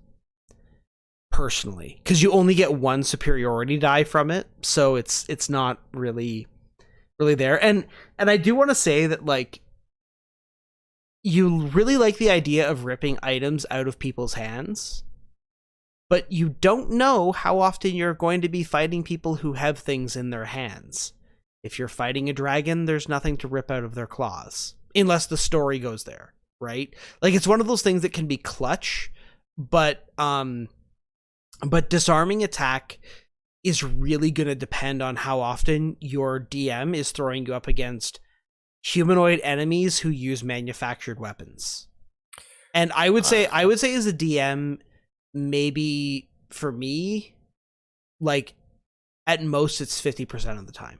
Personally, because you only get one superiority die from it, so it's not really there. And I do want to say that like you really like the idea of ripping items out of people's hands, but you don't know how often you're going to be fighting people who have things in their hands. If you're fighting a dragon, there's nothing to rip out of their claws. Unless the story goes there, right? Like it's one of those things that can be clutch, but disarming attack is really going to depend on how often your DM is throwing you up against humanoid enemies who use manufactured weapons. And I would say as a DM, maybe for me, like at most it's 50% of the time.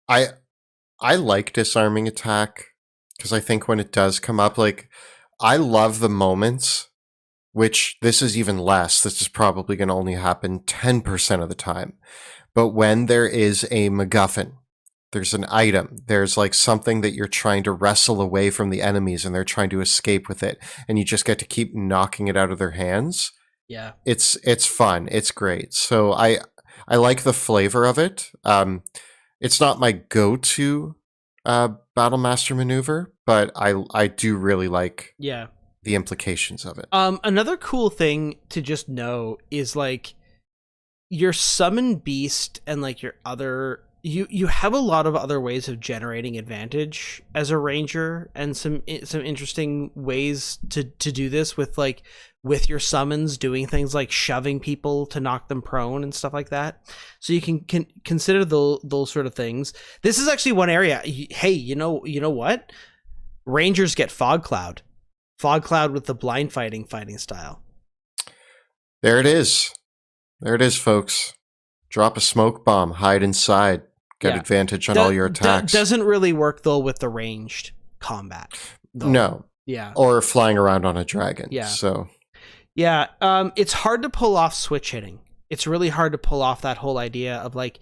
I like disarming attack because I think when it does come up, like I love the moments, which this is even less. This is probably going to only happen 10% of the time. But when there is a MacGuffin, there's an item, there's like something that you're trying to wrestle away from the enemies and they're trying to escape with it, and you just get to keep knocking it out of their hands. Yeah. It's fun. It's great. So I like the flavor of it. It's not my go-to Battlemaster maneuver, but I do really like the implications of it. Another cool thing to just know is like your summon beast and like your other you have a lot of other ways of generating advantage as a ranger, and some interesting ways to do this with your summons, doing things like shoving people to knock them prone and stuff like that. So you can consider those sort of things. This is actually one area. Hey, you know what? Rangers get fog cloud with the blind fighting style. There it is, folks. Drop a smoke bomb, hide inside, get advantage on all your attacks. Doesn't really work though with the ranged combat though. No. Yeah. Or flying around on a dragon. Yeah. So yeah, it's hard to pull off switch hitting. It's really hard to pull off that whole idea of like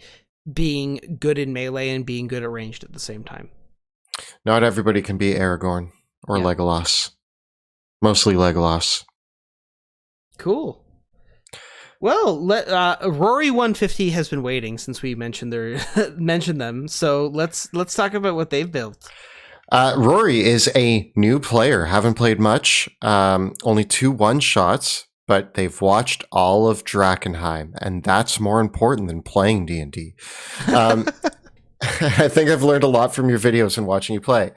being good in melee and being good at ranged at the same time. Not everybody can be Aragorn or Legolas. Mostly Legolas. Cool. Well, Rory 150 has been waiting since we mentioned them. So let's talk about what they've built. Rory is a new player. Haven't played much. Only 2 one-shots, but they've watched all of Drakkenheim, and that's more important than playing D&D. I think I've learned a lot from your videos and watching you play.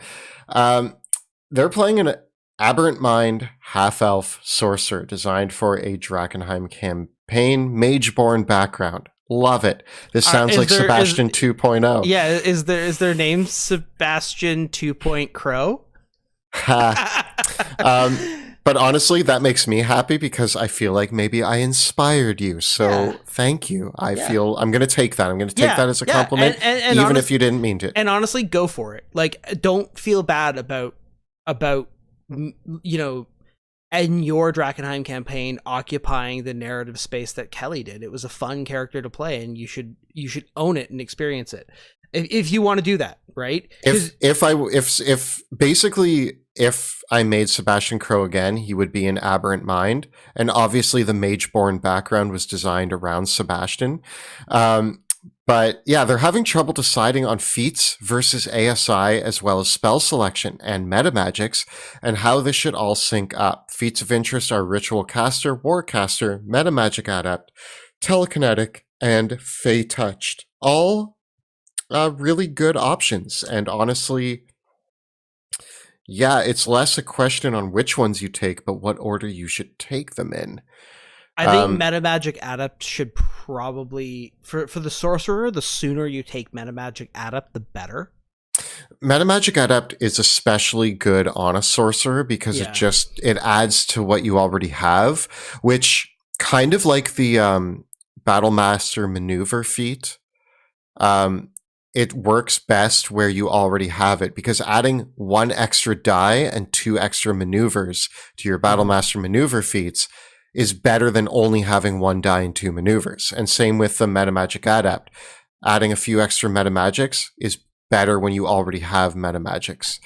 They're playing an Aberrant Mind half-elf sorcerer designed for a Drakkenheim campaign, Mageborn background. Love it. This sounds like Sebastian 2.0. Yeah, is their name Sebastian 2. Crow? But But honestly, that makes me happy because I feel like maybe I inspired you. So thank you. I feel I'm going to take that. I'm going to take that as a compliment, and even if you didn't mean to. And honestly, go for it. Like, don't feel bad about you know, in your Drakenheim campaign occupying the narrative space that Kelly did. It was a fun character to play, and you should own it and experience it if you want to do that, right? If I made Sebastian Crow again, he would be an Aberrant Mind, and obviously the Mageborn background was designed around Sebastian. But yeah, they're having trouble deciding on feats versus ASI, as well as spell selection and meta magics, and how this should all sync up. Feats of interest are Ritual Caster, War Caster, Meta Magic Adept, Telekinetic, and Fey Touched. All really good options, and honestly, yeah, it's less a question on which ones you take, but what order you should take them in. I think Meta Magic Adept should probably, for the Sorcerer, the sooner you take Meta Magic Adept, the better. Meta Magic Adept is especially good on a Sorcerer because it adds to what you already have, which kind of like the Battle Master Maneuver feat. It works best where you already have it, because adding 1 extra die and 2 extra maneuvers to your Battle Master Maneuver feats is better than only having 1 die and 2 maneuvers. And same with the Meta Magic Adept. Adding a few extra meta magics is better when you already have meta magics.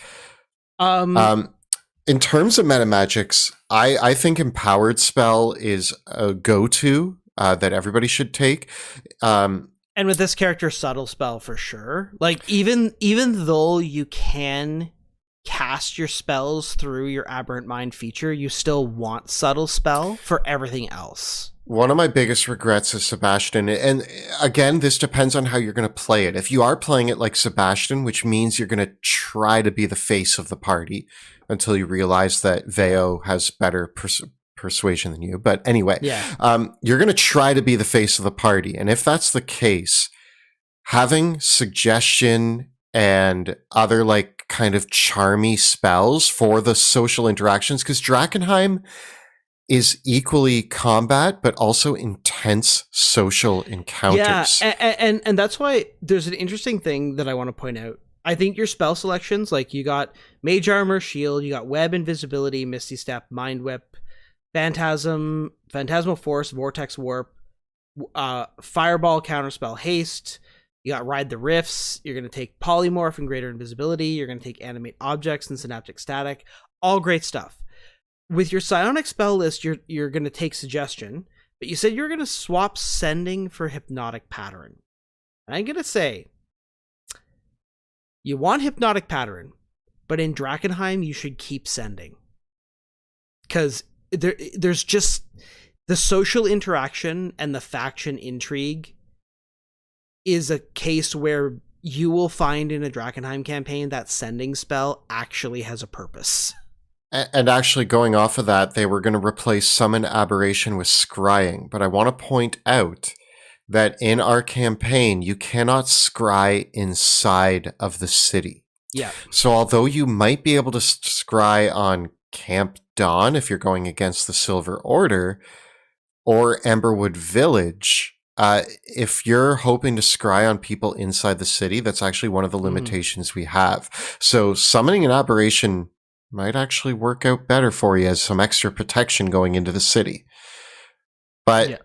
In terms of meta magics, I think Empowered Spell is a go-to that everybody should take. And with this character, Subtle Spell for sure. Like, even though you can cast your spells through your Aberrant Mind feature, you still want Subtle Spell for everything else. One of my biggest regrets is Sebastian. And again, this depends on how you're going to play it. If you are playing it like Sebastian, which means you're going to try to be the face of the party until you realize that Veo has better persuasion than you. But anyway, you're going to try to be the face of the party. And if that's the case, having suggestion and other like kind of charmy spells for the social interactions, because Drakenheim is equally combat, but also intense social encounters. Yeah, and that's why there's an interesting thing that I want to point out. I think your spell selections, like you got Mage Armor, Shield, you got Web, Invisibility, Misty Step, Mind Whip, Phantasmal Force, Vortex Warp, Fireball, Counterspell, Haste. You got Ride the Rifts. You're going to take Polymorph and Greater Invisibility. You're going to take Animate Objects and Synaptic Static. All great stuff. With your Psionic spell list, you're going to take Suggestion, but you said you're going to swap Sending for Hypnotic Pattern. And I'm going to say, you want Hypnotic Pattern, but in Drakenheim, you should keep Sending. Because there's just the social interaction and the faction intrigue is a case where you will find in a Drakenheim campaign that Sending spell actually has a purpose. And actually, going off of that, they were going to replace Summon Aberration with Scrying. But I want to point out that in our campaign, you cannot scry inside of the city. Yeah. So although you might be able to scry on Camp Dawn if you're going against the Silver Order, or Emberwood Village, if you're hoping to scry on people inside the city, that's actually one of the limitations we have. So summoning an Aberration might actually work out better for you as some extra protection going into the city. But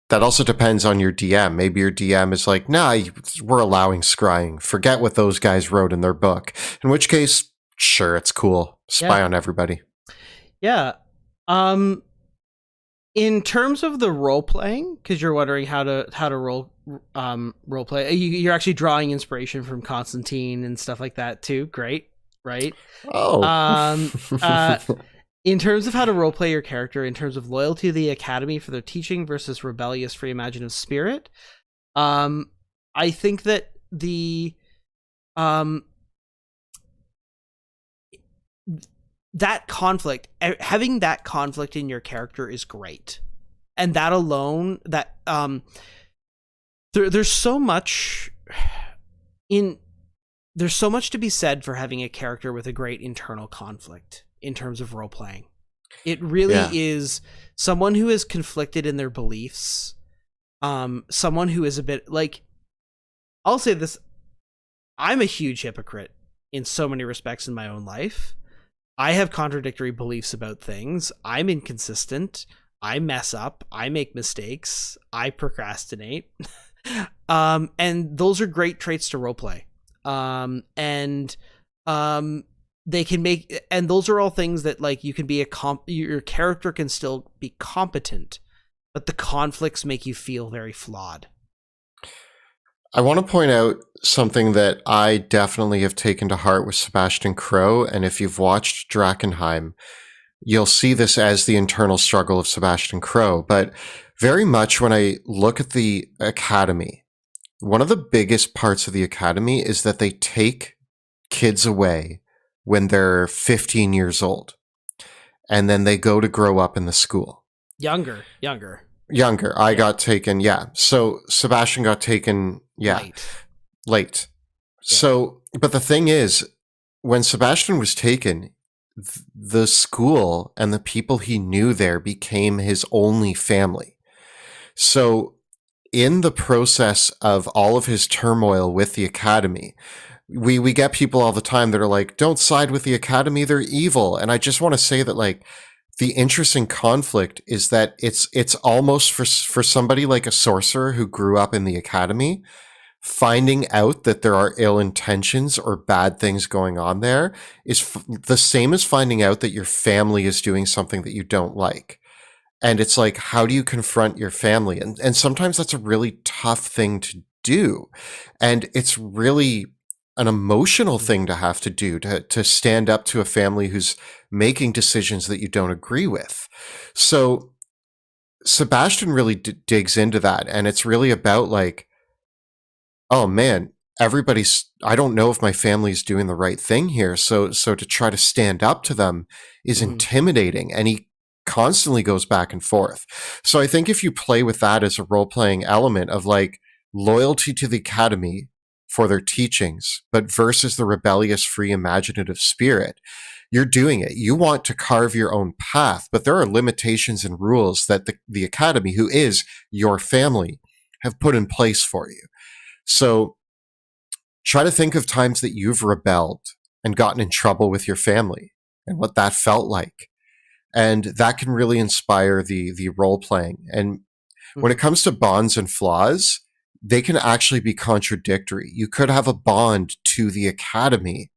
that also depends on your DM. Maybe your DM is like, nah, we're allowing scrying. Forget what those guys wrote in their book. In which case, sure, it's cool. Spy on everybody. Yeah. In terms of the role playing, because you're wondering how to role play, you're actually drawing inspiration from Constantine and stuff like that too. Great, right? Oh. In terms of how to roleplay your character, in terms of loyalty to the Academy for their teaching versus rebellious free imaginative spirit, I think that that conflict, having that conflict in your character is great. And that alone, that there's so much to be said for having a character with a great internal conflict in terms of role playing. It really Yeah. is someone who is conflicted in their beliefs. Someone who is a bit like, I'll say this, I'm a huge hypocrite in so many respects in my own life. I have contradictory beliefs about things. I'm inconsistent. I mess up. I make mistakes. I procrastinate. And those are great traits to roleplay. And they can make, and those are all things that like you can be your character can still be competent, but the conflicts make you feel very flawed. I want to point out something that I definitely have taken to heart with Sebastian Crow, and if you've watched Drakkenheim, you'll see this as the internal struggle of Sebastian Crow. But very much when I look at the Academy, one of the biggest parts of the Academy is that they take kids away when they're 15 years old, and then they go to grow up in the school. Younger. I got taken, yeah. So Sebastian got taken, yeah, late. Yeah. So, but the thing is, when Sebastian was taken, the school and the people he knew there became his only family. So in the process of all of his turmoil with the Academy, we get people all the time that are like, don't side with the Academy, they're evil. And I just want to say that, like, the interesting conflict is that it's almost for somebody like a sorcerer who grew up in the Academy, finding out that there are ill intentions or bad things going on there is the same as finding out that your family is doing something that you don't like. And it's like, how do you confront your family? And sometimes that's a really tough thing to do. And it's really an emotional thing to have to do, to stand up to a family who's making decisions that you don't agree with. So Sebastian really digs into that. And it's really about like, oh man, I don't know if my family is doing the right thing here. So to try to stand up to them is intimidating. And he constantly goes back and forth. So I think if you play with that as a role-playing element of like loyalty to the Academy for their teachings, but versus the rebellious, free, imaginative spirit, you're doing it. You want to carve your own path, but there are limitations and rules that the Academy, who is your family, have put in place for you. So try to think of times that you've rebelled and gotten in trouble with your family and what that felt like. And that can really inspire the role playing. And when it comes to bonds and flaws, they can actually be contradictory. You could have a bond to the Academy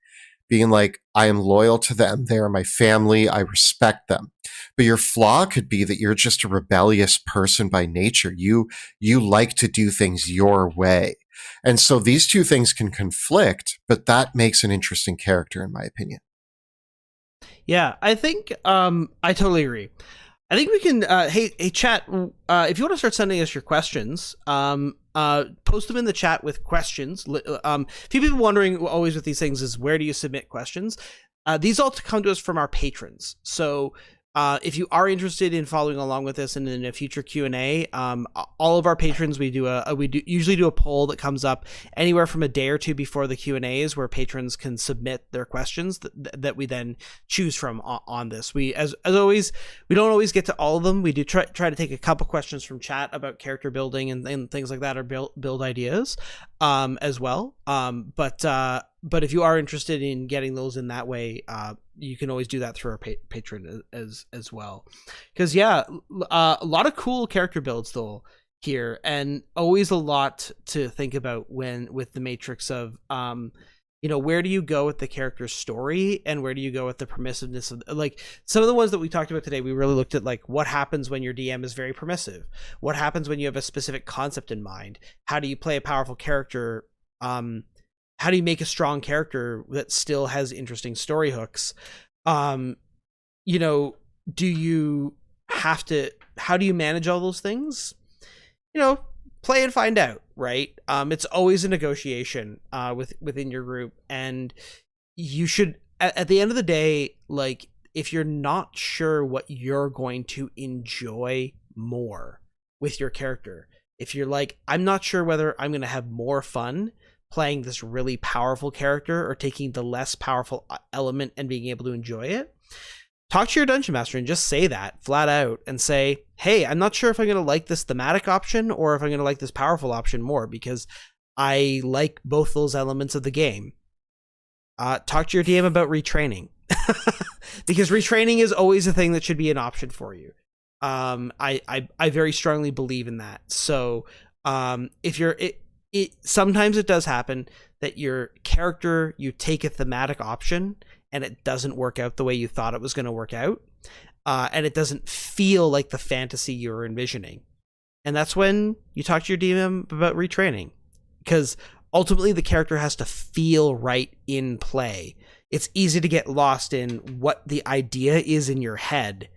being like, I am loyal to them. They're my family. I respect them. But your flaw could be that you're just a rebellious person by nature. You like to do things your way. And so these two things can conflict, but that makes an interesting character, in my opinion. Yeah, I think I totally agree. I think we can, hey, chat, if you want to start sending us your questions, post them in the chat with questions. A few people wondering always with these things is, where do you submit questions? These all come to us from our patrons. So if you are interested in following along with this and in a future Q&A, all of our patrons, we usually do a poll that comes up anywhere from a day or two before the Q&As, where patrons can submit their questions that we then choose from on this. We, as always, we don't always get to all of them. We do try to take a couple questions from chat about character building and things like that, or build ideas as well. But if you are interested in getting those in that way, you can always do that through our Patron as well. Because a lot of cool character builds though here, and always a lot to think about with the matrix of where do you go with the character's story, and where do you go with the permissiveness of, like, some of the ones that we talked about today. We really looked at like what happens when your DM is very permissive, what happens when you have a specific concept in mind, how do you play a powerful character, how do you make a strong character that still has interesting story hooks? How do you manage all those things? Play and find out, right? It's always a negotiation within your group, and you should, at the end of the day, like, if you're not sure what you're going to enjoy more with your character, if you're like, I'm not sure whether I'm going to have more fun playing this really powerful character or taking the less powerful element and being able to enjoy it, talk to your dungeon master and just say that flat out and say, hey, I'm not sure if I'm going to like this thematic option or if I'm going to like this powerful option more because I like both those elements of the game. Talk to your DM about retraining because retraining is always a thing that should be an option for you. I very strongly believe in that. So if you're sometimes it does happen that your character, you take a thematic option and it doesn't work out the way you thought it was going to work out. And it doesn't feel like the fantasy you were envisioning. And that's when you talk to your DM about retraining, because ultimately the character has to feel right in play. It's easy to get lost in what the idea is in your head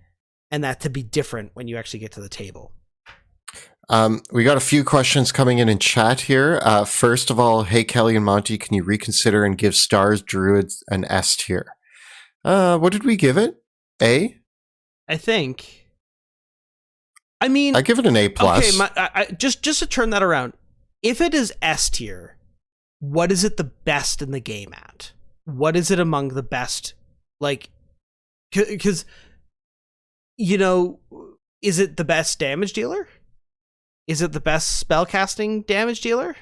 and that to be different when you actually get to the table. We got a few questions coming in chat here. First of all, hey, Kelly and Monty, can you reconsider and give Stars Druids an S tier? What did we give it? A? I think. I mean, I give it an A+. Okay, just to turn that around. If it is S tier, what is it the best in the game at? What is it among the best? Like, because, you know, is it the best damage dealer? Is it the best spellcasting damage dealer?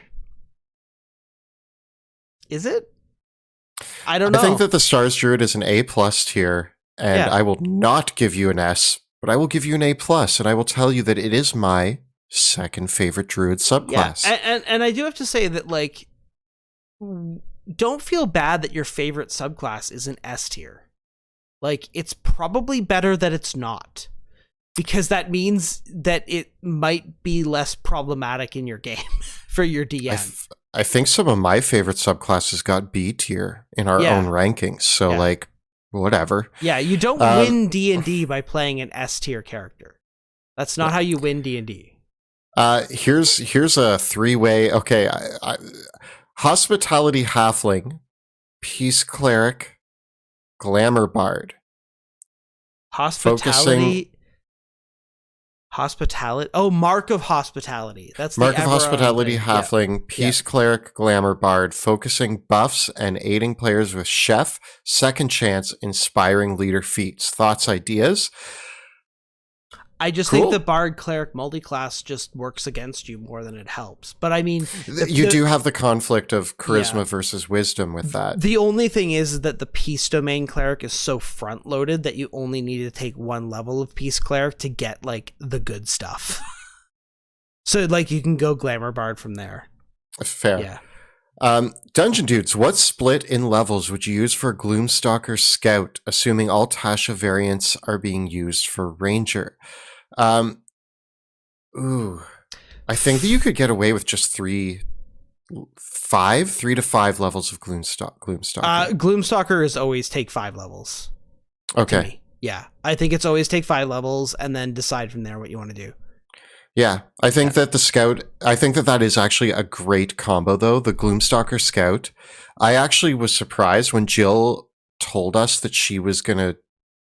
Is it? I don't know. I think that the Stars Druid is an A+ tier, and I will not give you an S, but I will give you an A+, and I will tell you that it is my second favorite Druid subclass. Yeah, and I do have to say that, like, don't feel bad that your favorite subclass is an S tier. Like, it's probably better that it's not, because that means that it might be less problematic in your game for your DM. I think some of my favorite subclasses got B tier in our own rankings, so like, whatever. Yeah, you don't win D&D by playing an S tier character. That's not how you win D&D. Here's a three-way. Okay, Hospitality Halfling, Peace Cleric, Glamour Bard. Hospitality. Oh, Mark of Hospitality. That's Mark the of Hospitality thing. Halfling, Peace Cleric, Glamour Bard, focusing buffs and aiding players with Chef, Second Chance, Inspiring Leader feats. Thoughts, ideas? I just think the Bard Cleric multiclass just works against you more than it helps. But I mean, you do have the conflict of charisma versus wisdom with that. The only thing is that the Peace Domain Cleric is so front loaded that you only need to take one level of Peace Cleric to get like the good stuff. So like you can go Glamour Bard from there. Fair. Yeah. Dungeon Dudes, what split in levels would you use for Gloom Stalker Scout, assuming all Tasha variants are being used for Ranger? I think that you could get away with just 3 to 5 levels of Gloom Stalker. Gloom Stalker is always take 5 levels. Okay. Yeah. I think it's always take 5 levels and then decide from there what you want to do. Yeah, I think that the Scout, I think that is actually a great combo, though, the Gloomstalker Scout. I actually was surprised when Jill told us that she was going to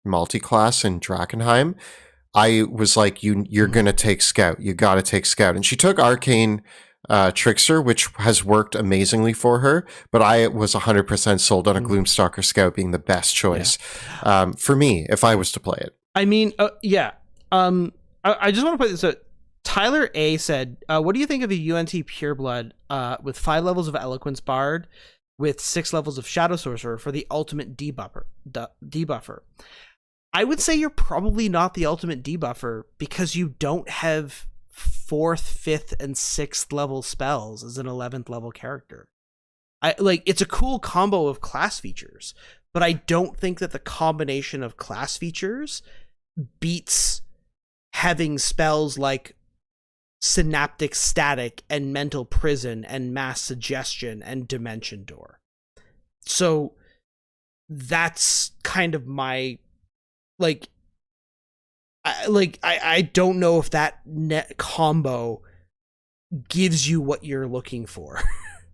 multi-class in Drakenheim. I was like, you're going to take Scout. You got to take Scout. And she took Arcane Trickster, which has worked amazingly for her, but I was 100% sold on a Gloomstalker Scout being the best choice for me, if I was to play it. I mean, I just want to put this out. Tyler A said, what do you think of a UNT Pureblood with 5 levels of Eloquence Bard with 6 levels of Shadow Sorcerer for the ultimate debuffer? I would say you're probably not the ultimate debuffer because you don't have 4th, 5th, and 6th level spells as an 11th level character. It's a cool combo of class features, but I don't think that the combination of class features beats having spells like Synaptic Static and Mental Prison and Mass Suggestion and Dimension Door. So that's kind of my I don't know if that net combo gives you what you're looking for.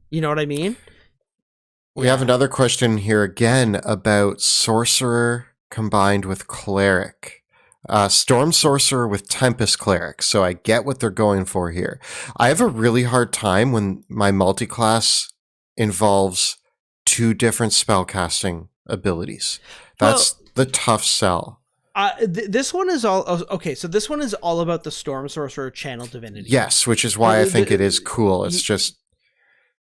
You know what I mean? We have another question here again about Sorcerer combined with Cleric. Storm Sorcerer with Tempest Cleric, so I get what they're going for here. I have a really hard time when my multiclass involves 2 different spellcasting abilities. That's the tough sell. This one is all okay. So this one is all about the Storm Sorcerer Channel Divinity. Yes, which is why I think it is cool. It's just,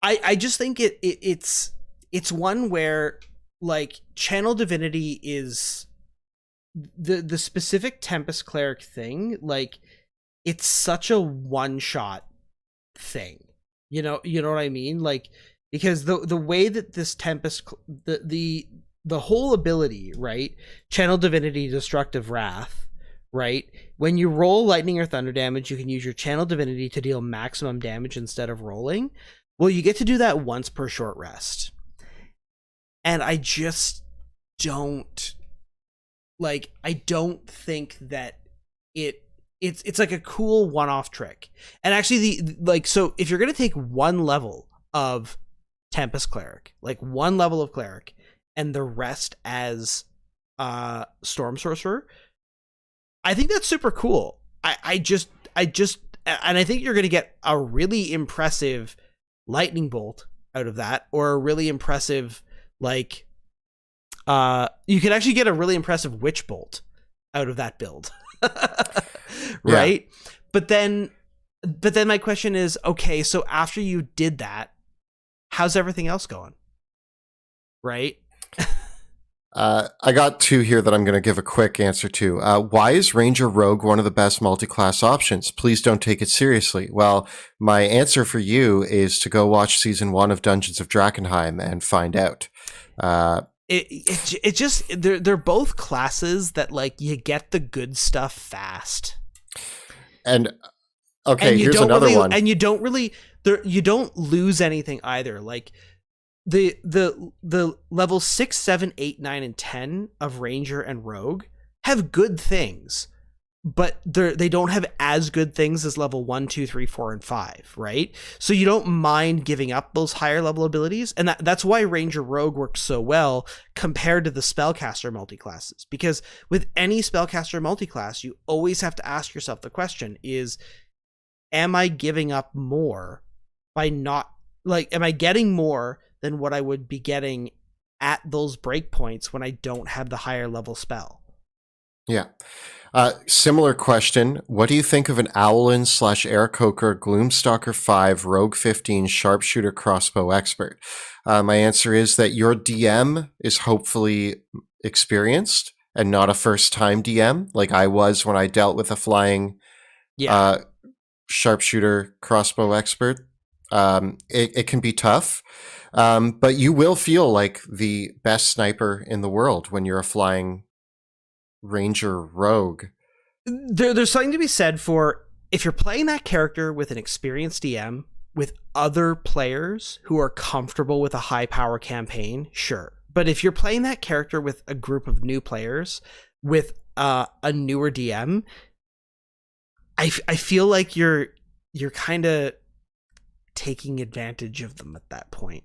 I just think it's one where like Channel Divinity is the specific Tempest Cleric thing. Like it's such a one shot thing. You know what I mean? Like because the way that this Tempest the whole ability, right? Channel Divinity, Destructive Wrath, right? When you roll lightning or thunder damage, you can use your Channel Divinity to deal maximum damage instead of rolling. Well, you get to do that once per short rest. And I just don't like, I don't think that it's like a cool one-off trick. And actually so if you're going to take one level of Tempest Cleric, like one level of Cleric, and the rest as Storm Sorcerer, I think that's super cool. I just and I think you're going to get a really impressive lightning bolt out of that, or a really impressive like you can actually get a really impressive witch bolt out of that build. Right? Yeah. But then my question is, okay, so after you did that, how's everything else going? Right? I got two here that I'm going to give a quick answer to. Why is Ranger Rogue one of the best multi-class options? Please don't take it seriously. Well, my answer for you is to go watch season 1 of Dungeons of Drakkenheim and find out. It just they're both classes that like you get the good stuff fast. And okay, here's another one. And you don't lose anything either. Like the level 6, 7, 8, 9, and 10 of Ranger and Rogue have good things, but they don't have as good things as level 1, 2, 3, 4, and 5, right? So you don't mind giving up those higher level abilities, and that's why Ranger Rogue works so well compared to the Spellcaster multiclasses. Because with any Spellcaster multiclass, you always have to ask yourself the question is, am I giving up more by not, like, am I getting more than what I would be getting at those breakpoints when I don't have the higher level spell? Yeah. Similar question. What do you think of an Owlin / Aarakocra Gloomstalker 5 Rogue 15 Sharpshooter Crossbow Expert? My answer is that your DM is hopefully experienced and not a first-time DM like I was when I dealt with a flying Sharpshooter Crossbow Expert. It can be tough. But you will feel like the best sniper in the world when you're a flying Ranger Rogue. There's something to be said for if you're playing that character with an experienced DM with other players who are comfortable with a high power campaign, sure. But if you're playing that character with a group of new players with a newer DM, I feel like you're kind of taking advantage of them at that point.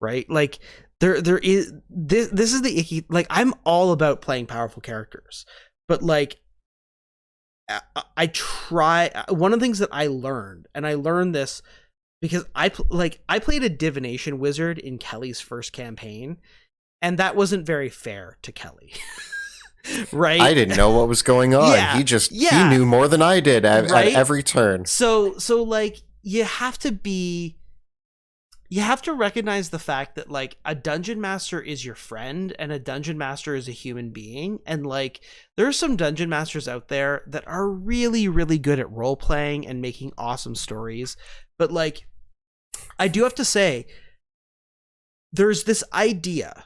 Right? Like there is this is the icky, like I'm all about playing powerful characters, but like I try, one of the things that I learned, and I learned this because I played a divination wizard in Kelly's first campaign, and that wasn't very fair to Kelly. Right? I didn't know what was going on. Yeah, he knew more than I did at every turn. So like you have to recognize the fact that like a dungeon master is your friend and a dungeon master is a human being. And like, there are some dungeon masters out there that are really, really good at role playing and making awesome stories. But like, I do have to say, there's this idea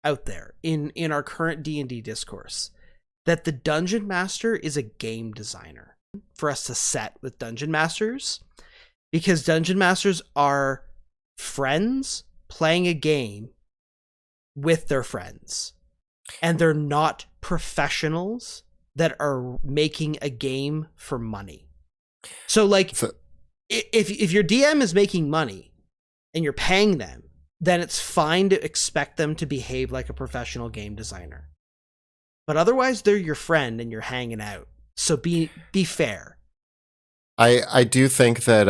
out there in our current D&D discourse that the dungeon master is a game designer for us to set with dungeon masters, because dungeon masters are friends playing a game with their friends, and they're not professionals that are making a game for money. So like if your DM is making money and you're paying them, then it's fine to expect them to behave like a professional game designer. But otherwise they're your friend and you're hanging out. So be fair. I do think that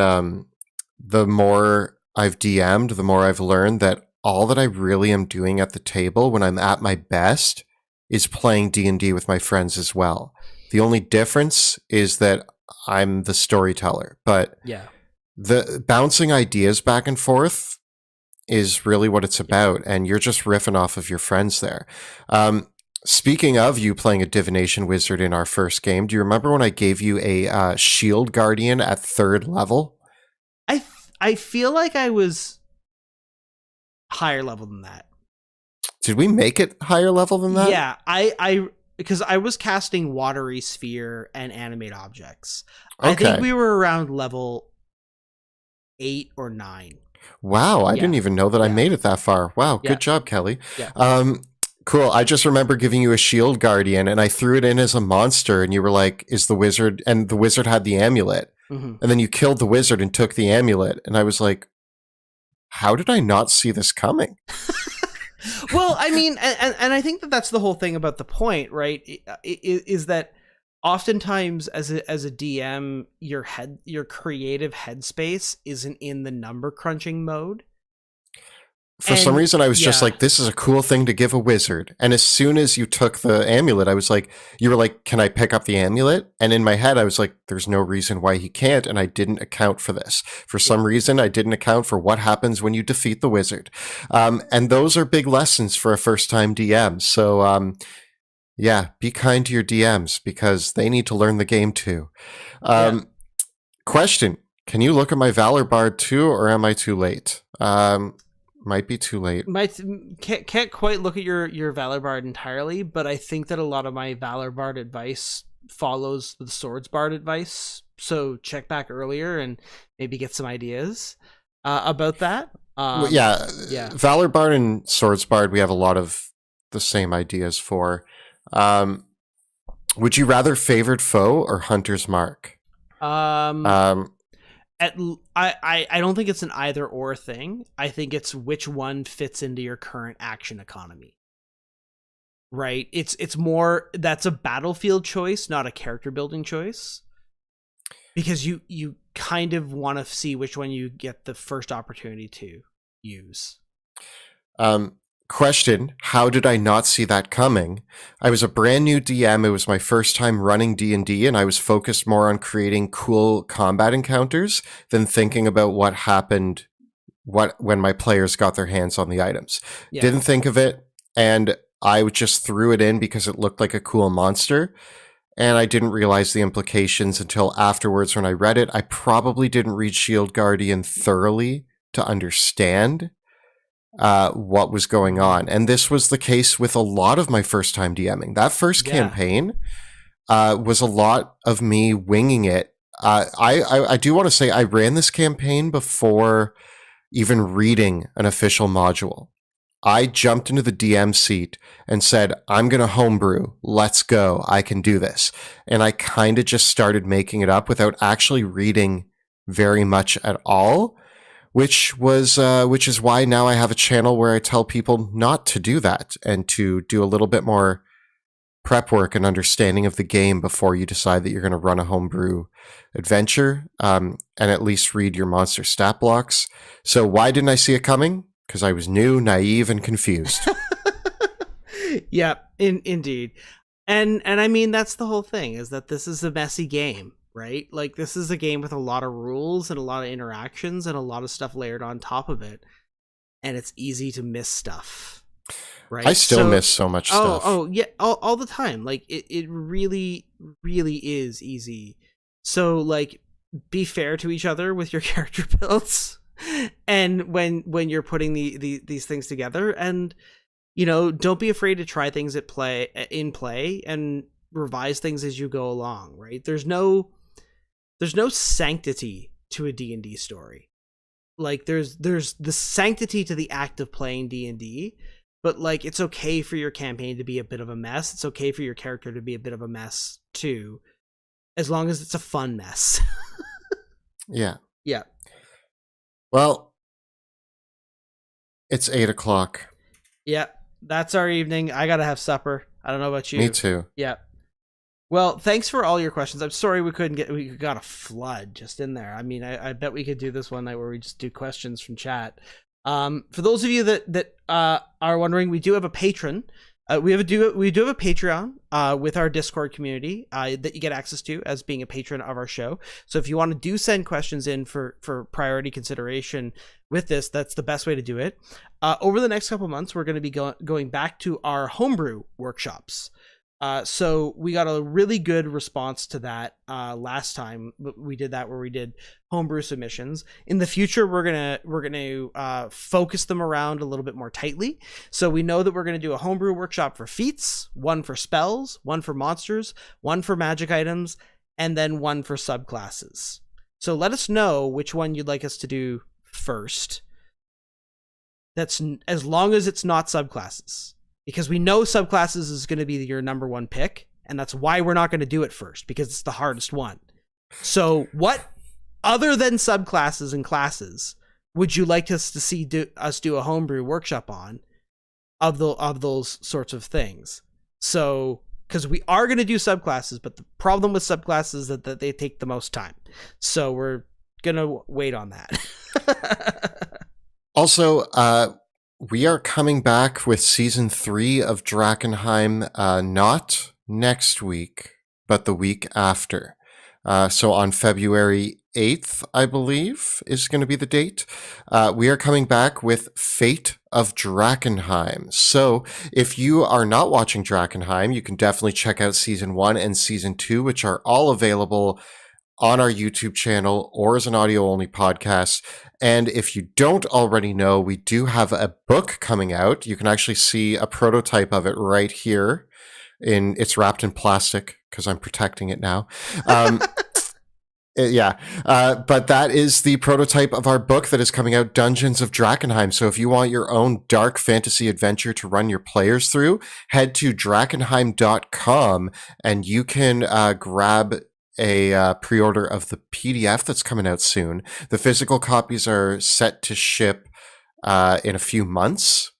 the more I've DM'd, the more I've learned that all that I really am doing at the table when I'm at my best is playing D&D with my friends as well. The only difference is that I'm the storyteller, but Yeah. the bouncing ideas back and forth is really what it's about, and you're just riffing off of your friends there. Speaking of you playing a divination wizard in our first game, do you remember when I gave you a shield guardian at 3rd level? I feel like I was higher level than that. Did we make it higher level than that? Yeah, I because I was casting watery sphere and animate objects. Okay. I think we were around level 8 or 9. Wow, I didn't even know that I made it that far. Wow, good job, Kelly. Yeah. Cool. I just remember giving you a shield guardian, and I threw it in as a monster, and you were like, "Is the wizard?" And the wizard had the amulet, and then you killed the wizard and took the amulet, and I was like, "How did I not see this coming?" Well, I mean, and I think that that's the whole thing about the point, right? Is that oftentimes as a DM, your creative headspace isn't in the number crunching mode. For some reason, I was just like, this is a cool thing to give a wizard. And as soon as you took the amulet, I was like, you were like, can I pick up the amulet? And in my head, I was like, there's no reason why he can't. And I didn't account for this. For some reason, I didn't account for what happens when you defeat the wizard. And those are big lessons for a first-time DM. So, yeah, be kind to your DMs because they need to learn the game too. Question. Can you look at my Valor Bard too, or am I too late? Might be too late. Can't quite look at your Valor Bard entirely, but I think that a lot of my Valor Bard advice follows the Swords Bard advice. So check back earlier and maybe get some ideas about that. Yeah. Valor Bard and Swords Bard, we have a lot of the same ideas for. Would you rather Favored Foe or Hunter's Mark? I don't think it's an either or thing. I think it's which one fits into your current action economy. Right? It's more that's a battlefield choice, not a character building choice. Because you kind of want to see which one you get the first opportunity to use. Question, how did I not see that coming? I was a brand new DM. It was my first time running D&D, and I was focused more on creating cool combat encounters than thinking about what happened when my players got their hands on the items. Yeah. Didn't think of it, and I just threw it in because it looked like a cool monster, and I didn't realize the implications until afterwards when I read it. I probably didn't read Shield Guardian thoroughly to understand what was going on. And this was the case with a lot of my first time DMing. That first campaign was a lot of me winging it. I do want to say I ran this campaign before even reading an official module. I jumped into the DM seat and said, I'm going to homebrew. Let's go. I can do this. And I kind of just started making it up without actually reading very much at all. Which is why now I have a channel where I tell people not to do that and to do a little bit more prep work and understanding of the game before you decide that you're going to run a homebrew adventure, and at least read your monster stat blocks. So why didn't I see it coming? Because I was new, naive, and confused. Yeah, indeed. And I mean, that's the whole thing, is that this is a messy game. Right? Like, this is a game with a lot of rules and a lot of interactions and a lot of stuff layered on top of it. And it's easy to miss stuff. Right? I still miss so much stuff. Oh, yeah. All the time. Like, it really, really is easy. So, like, be fair to each other with your character builds. And when you're putting these things together, and, you know, don't be afraid to try things in play and revise things as you go along, right? There's no sanctity to a D&D story. Like, there's the sanctity to the act of playing D&D, but, like, it's okay for your campaign to be a bit of a mess. It's okay for your character to be a bit of a mess too, as long as it's a fun mess. Yeah. Yeah. Well, it's 8:00. Yeah, that's our evening. I gotta have supper. I don't know about you. Me too. Yeah. Well, thanks for all your questions. I'm sorry we got a flood just in there. I mean, I bet we could do this one night where we just do questions from chat. For those of you that are wondering, we do have a Patron. We do have a Patreon with our Discord community that you get access to as being a patron of our show. So if you want to send questions in for priority consideration with this, that's the best way to do it. Over the next couple months, we're going to be going back to our homebrew workshops. So we got a really good response to that last time we did that, where we did homebrew submissions. In the future, we're gonna focus them around a little bit more tightly. So we know that we're gonna do a homebrew workshop for feats, one for spells, one for monsters, one for magic items, and then one for subclasses. So let us know which one you'd like us to do first. That's as long as it's not subclasses. Because we know subclasses is going to be your number one pick, and that's why we're not going to do it first, because it's the hardest one. So what, other than subclasses and classes, would you like us to see us do a homebrew workshop on of those sorts of things? So, because we are going to do subclasses, but the problem with subclasses is that they take the most time. So we're going to wait on that. Also, we are coming back with season 3 of Drakkenheim, not next week, but the week after. So on February 8th, I believe, is going to be the date. We are coming back with Fate of Drakkenheim. So if you are not watching Drakkenheim, you can definitely check out season 1 and season 2, which are all available on our YouTube channel or as an audio-only podcast. And if you don't already know, we do have a book coming out. You can actually see a prototype of it right here. It's wrapped in plastic because I'm protecting it now. Yeah, but that is the prototype of our book that is coming out, Dungeons of Drakkenheim. So if you want your own dark fantasy adventure to run your players through, head to drakkenheim.com and you can grab a pre-order of the PDF that's coming out soon. The physical copies are set to ship in a few months.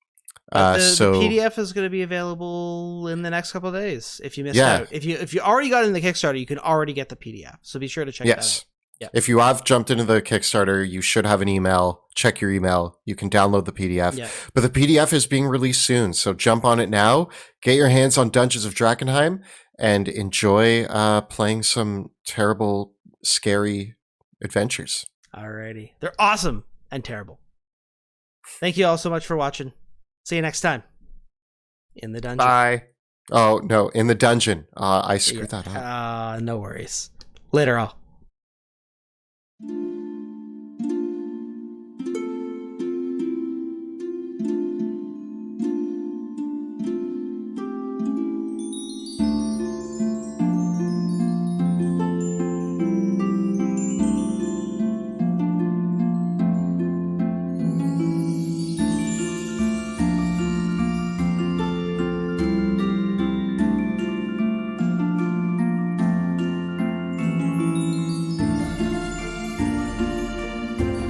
The PDF is going to be available in the next couple of days. If you missed out, if you already got in the Kickstarter, you can already get the PDF. So be sure to check that out. Yeah. If you have jumped into the Kickstarter, you should have an email. Check your email. You can download the PDF. Yeah. But the PDF is being released soon, so jump on it now. Get your hands on Dungeons of Drakkenheim and enjoy playing some terrible, scary adventures. Alrighty. They're awesome and terrible. Thank you all so much for watching. See you next time. In the dungeon. Bye. Oh, no, in the dungeon. I screwed that up. No worries. Later all.